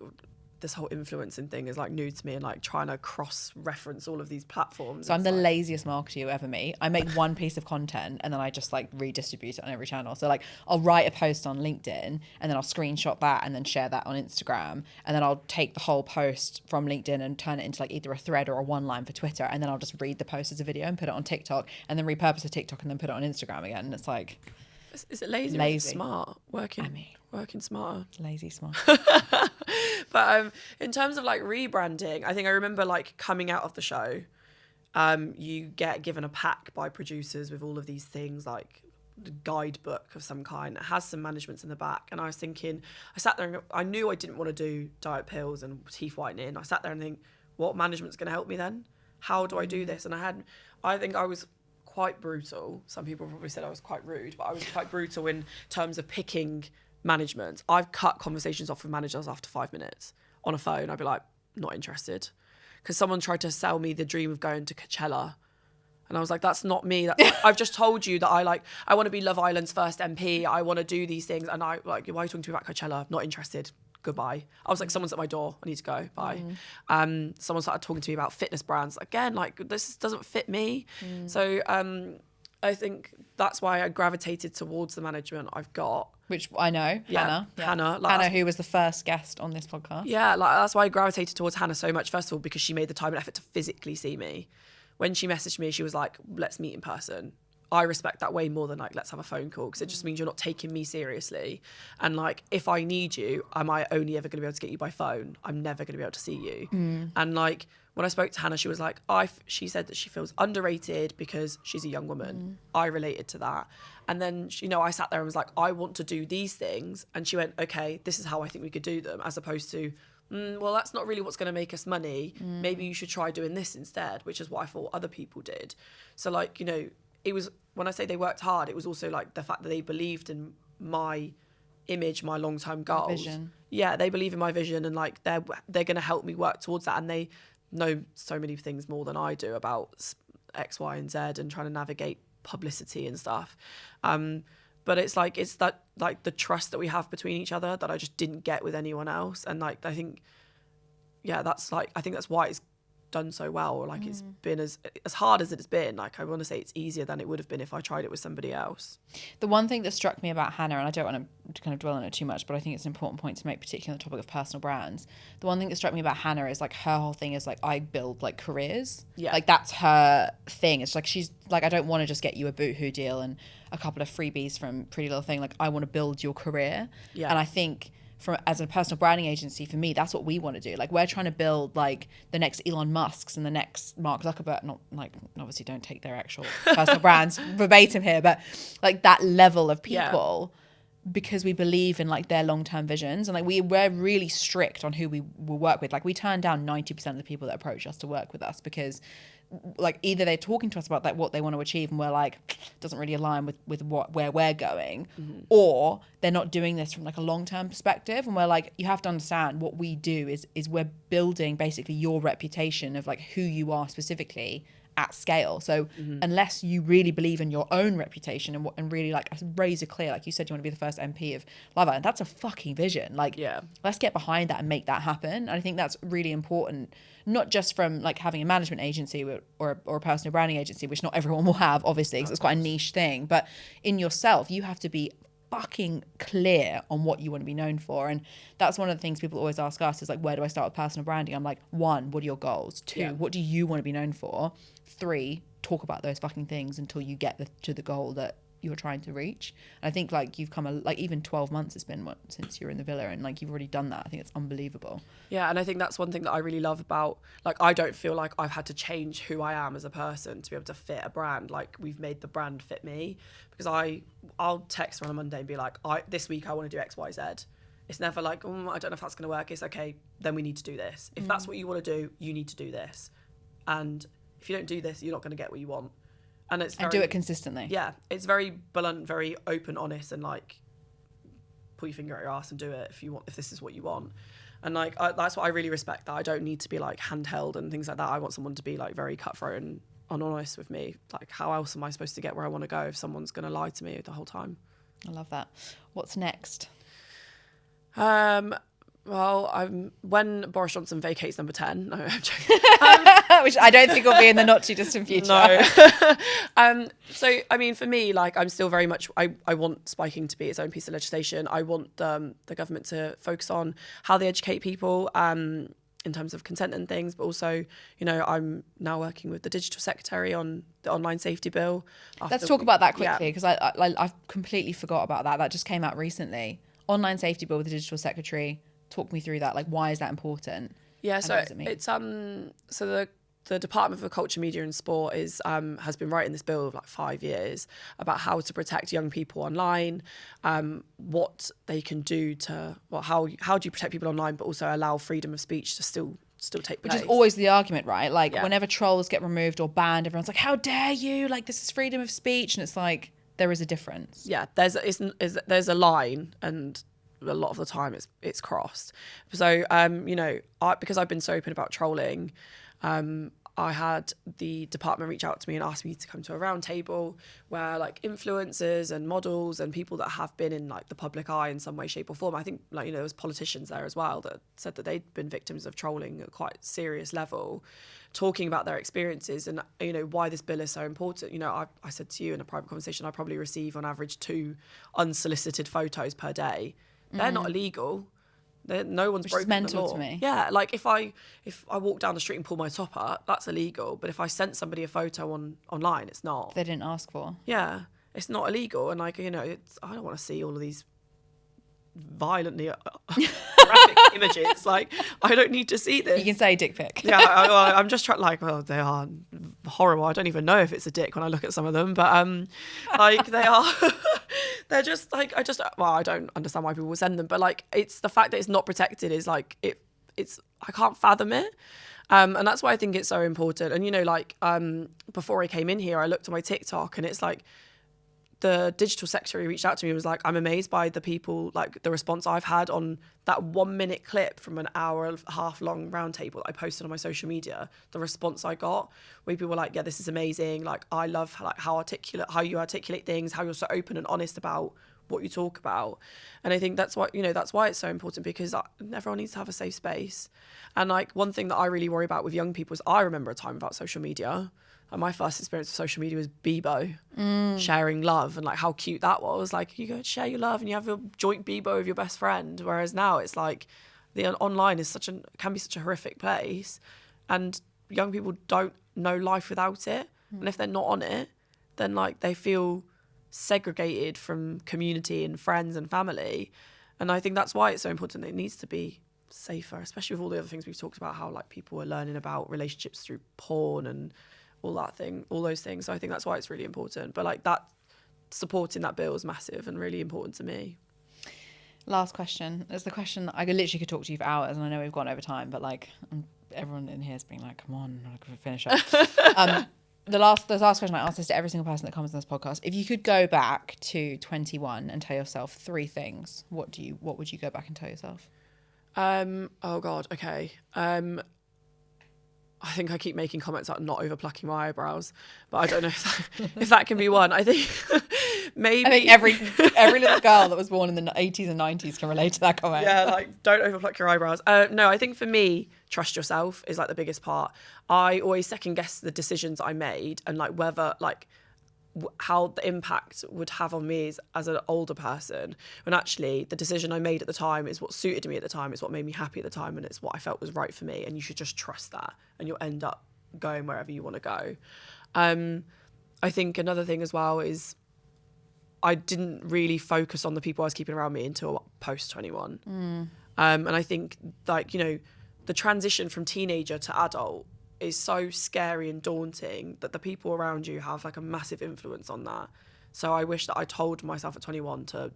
this whole influencing thing is like new to me, and like trying to cross-reference all of these platforms. So I'm the laziest marketer you ever meet. I make one piece of content and then I just like redistribute it on every channel. So like I'll write a post on LinkedIn and then I'll screenshot that and then share that on Instagram. And then I'll take the whole post from LinkedIn and turn it into like either a thread or a one line for Twitter. And then I'll just read the post as a video and put it on TikTok and then repurpose the TikTok and then put it on Instagram again. And it's like... Is it lazy or is it smart? Working smarter. Lazy smart. But in terms of like rebranding, I think I remember like coming out of the show, you get given a pack by producers with all of these things, like the guidebook of some kind. It has some managements in the back. And I was thinking, I sat there and I knew I didn't want to do diet pills and teeth whitening. I sat there and think, what management's going to help me then? How do I do this? And I think I was quite brutal. Some people probably said I was quite rude, but I was quite brutal in terms of picking management. I've cut conversations off with managers after 5 minutes on a phone. I'd be like, not interested. Because someone tried to sell me the dream of going to Coachella. And I was like, that's not me. I've just told you that I want to be Love Island's first MP. I want to do these things. And I like, why are you talking to me about Coachella? Not interested. Goodbye. I was like, someone's at my door. I need to go. Bye. Someone started talking to me about fitness brands. Again, like this doesn't fit me. So I think that's why I gravitated towards the management I've got. Which I know, yeah. Hannah. Like, Hannah, who was the first guest on this podcast. Yeah, like that's why I gravitated towards Hannah so much. First of all, because she made the time and effort to physically see me. When she messaged me, she was like, let's meet in person. I respect that way more than like, let's have a phone call, because it just means you're not taking me seriously. And like, if I need you, am I only ever going to be able to get you by phone? I'm never going to be able to see you. And like, when I spoke to Hannah, she was like, she said that she feels underrated because she's a young woman. I related to that. And then, I sat there and was like, I want to do these things. And she went, okay, this is how I think we could do them, as opposed to, well, that's not really what's going to make us money. Maybe you should try doing this instead, which is what I thought other people did. So like, it was, when I say they worked hard, it was also like the fact that they believed in my image, my long-term goals. Vision. Yeah, they believe in my vision, and like they're going to help me work towards that. And they know so many things more than I do about X, Y, and Z and trying to navigate publicity and stuff. But it's that like the trust that we have between each other that I just didn't get with anyone else. And like, I think that's why it's done so well. Like it's been as hard as it's been. Like I want to say it's easier than it would have been if I tried it with somebody else. The one thing that struck me about Hannah, and I don't want to kind of dwell on it too much, but I think it's an important point to make, particularly on the topic of personal brands. The one thing that struck me about Hannah is like her whole thing is like, I build like careers. Yeah. Like that's her thing. It's like, she's like, I don't want to just get you a Boohoo deal and a couple of freebies from Pretty Little Thing. Like I want to build your career. Yeah. And I think as a personal branding agency, for me, that's what we want to do. Like we're trying to build like the next Elon Musks and the next Mark Zuckerberg. Not like, obviously don't take their actual personal brands verbatim here, but like that level of people, because we believe in like their long-term visions. And like we're really strict on who we will work with. Like we turn down 90% of the people that approach us to work with us, because like either they're talking to us about like what they want to achieve and we're like, doesn't really align with where we're going, or they're not doing this from like a long-term perspective, and we're like, you have to understand what we do is we're building basically your reputation of like who you are specifically at scale. So unless you really believe in your own reputation and really like razor clear, like you said, you want to be the first MP of Love Island, that's a fucking vision. Like, let's get behind that and make that happen. And I think that's really important, not just from like having a management agency or a personal branding agency, which not everyone will have, obviously, because it's quite a niche thing, but in yourself, you have to be fucking clear on what you want to be known for. And that's one of the things people always ask us is like, where do I start with personal branding? I'm like, 1, what are your goals? 2, what do you want to be known for? 3, talk about those fucking things until you get to the goal that you're trying to reach. And I think like you've come like even 12 months it's been since you're in the villa, and like you've already done that. I think it's unbelievable. Yeah, and I think that's one thing that I really love about, like, I don't feel like I've had to change who I am as a person to be able to fit a brand. Like we've made the brand fit me, because I'll text her on a Monday and be like, this week I want to do X, Y, Z. It's never like, I don't know if that's going to work. It's okay, then we need to do this. If that's what you want to do, you need to do this. And if you don't do this, you're not going to get what you want. And do it consistently. Yeah, it's very blunt, very open, honest, and like pull your finger at your ass and do it if this is what you want. And like that's what I really respect, that I don't need to be like handheld and things like that. I want someone to be like very cutthroat and honest with me. Like, how else am I supposed to get where I want to go if someone's going to lie to me the whole time? I love that. What's next? Well, when Boris Johnson vacates number 10, no, I'm joking. Which I don't think will be in the not too distant future. No. So, I mean, for me, like, I'm still very much, I want spiking to be its own piece of legislation. I want the government to focus on how they educate people in terms of consent and things, but also, you know, I'm now working with the digital secretary on the online safety bill. Let's talk about that quickly, because I completely forgot about that. That just came out recently. Online safety bill with the digital secretary. Talk me through that. Like, why is that important? Yeah, so it's so the Department for Culture, Media and Sport has been writing this bill of like 5 years about how to protect young people online, what they can do to, well, how do you protect people online, but also allow freedom of speech to still take place. Which is always the argument, right? Like, whenever trolls get removed or banned, everyone's like, how dare you? Like, this is freedom of speech. And it's like, there is a difference. Yeah, there's a line, and a lot of the time it's crossed. So you know, because I've been so open about trolling, I had the department reach out to me and ask me to come to a round table where like influencers and models and people that have been in like the public eye in some way, shape or form. I think, like, you know, there was politicians there as well that said that they'd been victims of trolling at quite serious level, talking about their experiences and, you know, why this bill is so important. You know, I said to you in a private conversation, I probably receive on average 2 unsolicited photos per day. They're not illegal. No one's broken the law. Which is mental to me. Yeah, like if I walk down the street and pull my top up, that's illegal. But if I sent somebody a photo online, it's not. They didn't ask for. Yeah, it's not illegal. And like, you know, I don't want to see all of these violently graphic images. Like, I don't need to see this. You can say dick pic. Yeah, I'm just trying. Like, well, they are horrible. I don't even know if it's a dick when I look at some of them, but like they are. They're just like, I don't understand why people will send them, but like, it's the fact that it's not protected is like, it's I can't fathom it. And that's why I think it's so important. And, you know, like, before I came in here, I looked at my TikTok and it's like, the digital secretary reached out to me and was like, I'm amazed by the people, like the response I've had on that 1 minute clip from an hour and a half long roundtable that I posted on my social media. The response I got, where people were like, yeah, this is amazing. Like, I love like how you articulate things, how you're so open and honest about what you talk about. And I think that's why it's so important, because everyone needs to have a safe space. And like, one thing that I really worry about with young people is, I remember a time without social media. And my first experience with social media was Bebo, sharing love, and like how cute that was. Like, you go share your love and you have a joint Bebo with your best friend. Whereas now it's like the online is can be such a horrific place, and young people don't know life without it. And if they're not on it, then like they feel segregated from community and friends and family. And I think that's why it's so important. It needs to be safer, especially with all the other things we've talked about, how like people are learning about relationships through porn and all those things. So I think that's why it's really important. But like, that supporting that bill is massive and really important to me. Last question. It's the question that I literally could talk to you for hours, and I know we've gone over time, but like, everyone in here is being like, come on, I could finish up. The last question I ask this to every single person that comes on this podcast. If you could go back to 21 and tell yourself 3 things, what would you go back and tell yourself? Oh God. Okay. I think I keep making comments about not over plucking my eyebrows, but I don't know if that can be one. I think maybe. I think every little girl that was born in the 80s and 90s can relate to that comment. Yeah, like, don't over pluck your eyebrows. No, I think for me, trust yourself is like the biggest part. I always second guess the decisions I made and like whether like how the impact would have on me as an older person, when actually the decision I made at the time is what suited me at the time, it's what made me happy at the time, and it's what I felt was right for me. And you should just trust that, and you'll end up going wherever you want to go. I think another thing as well is I didn't really focus on the people I was keeping around me until post 21. And I think, like, you know, the transition from teenager to adult is so scary and daunting that the people around you have like a massive influence on that. So I wish that I told myself at 21 to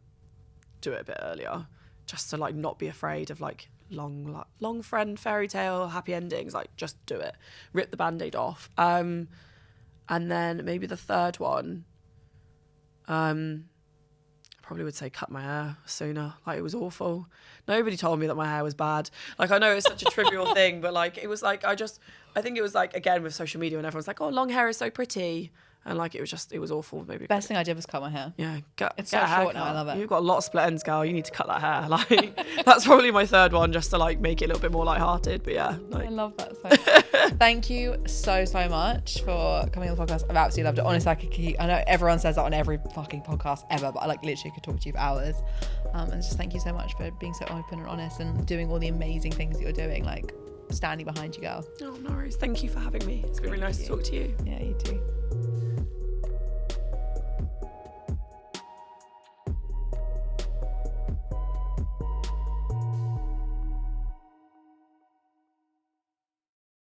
do it a bit earlier, just to like not be afraid of like long friend fairy tale happy endings. Like, just do it, rip the band-aid off. And then maybe the third one, probably would say cut my hair sooner. Like, it was awful. Nobody told me that my hair was bad. Like, I know it's such a trivial thing, but like, it was like, I think it was like, again, with social media and everyone's like, oh, long hair is so pretty. And like, it was awful. Maybe Best thing I did was cut my hair. Yeah. It's so short now, I love it. You've got a lot of split ends, girl. You need to cut that hair. Like, that's probably my third one, just to like make it a little bit more lighthearted. But yeah. Like. I love that so much. Thank you so much for coming on the podcast. I've absolutely loved it. Honestly, I know everyone says that on every fucking podcast ever, but I like literally could talk to you for hours. And just thank you so much for being so open and honest and doing all the amazing things that you're doing. Like, standing behind you, girl. Oh, no worries. Thank you for having me. It's been really nice to talk to you. Yeah, you too.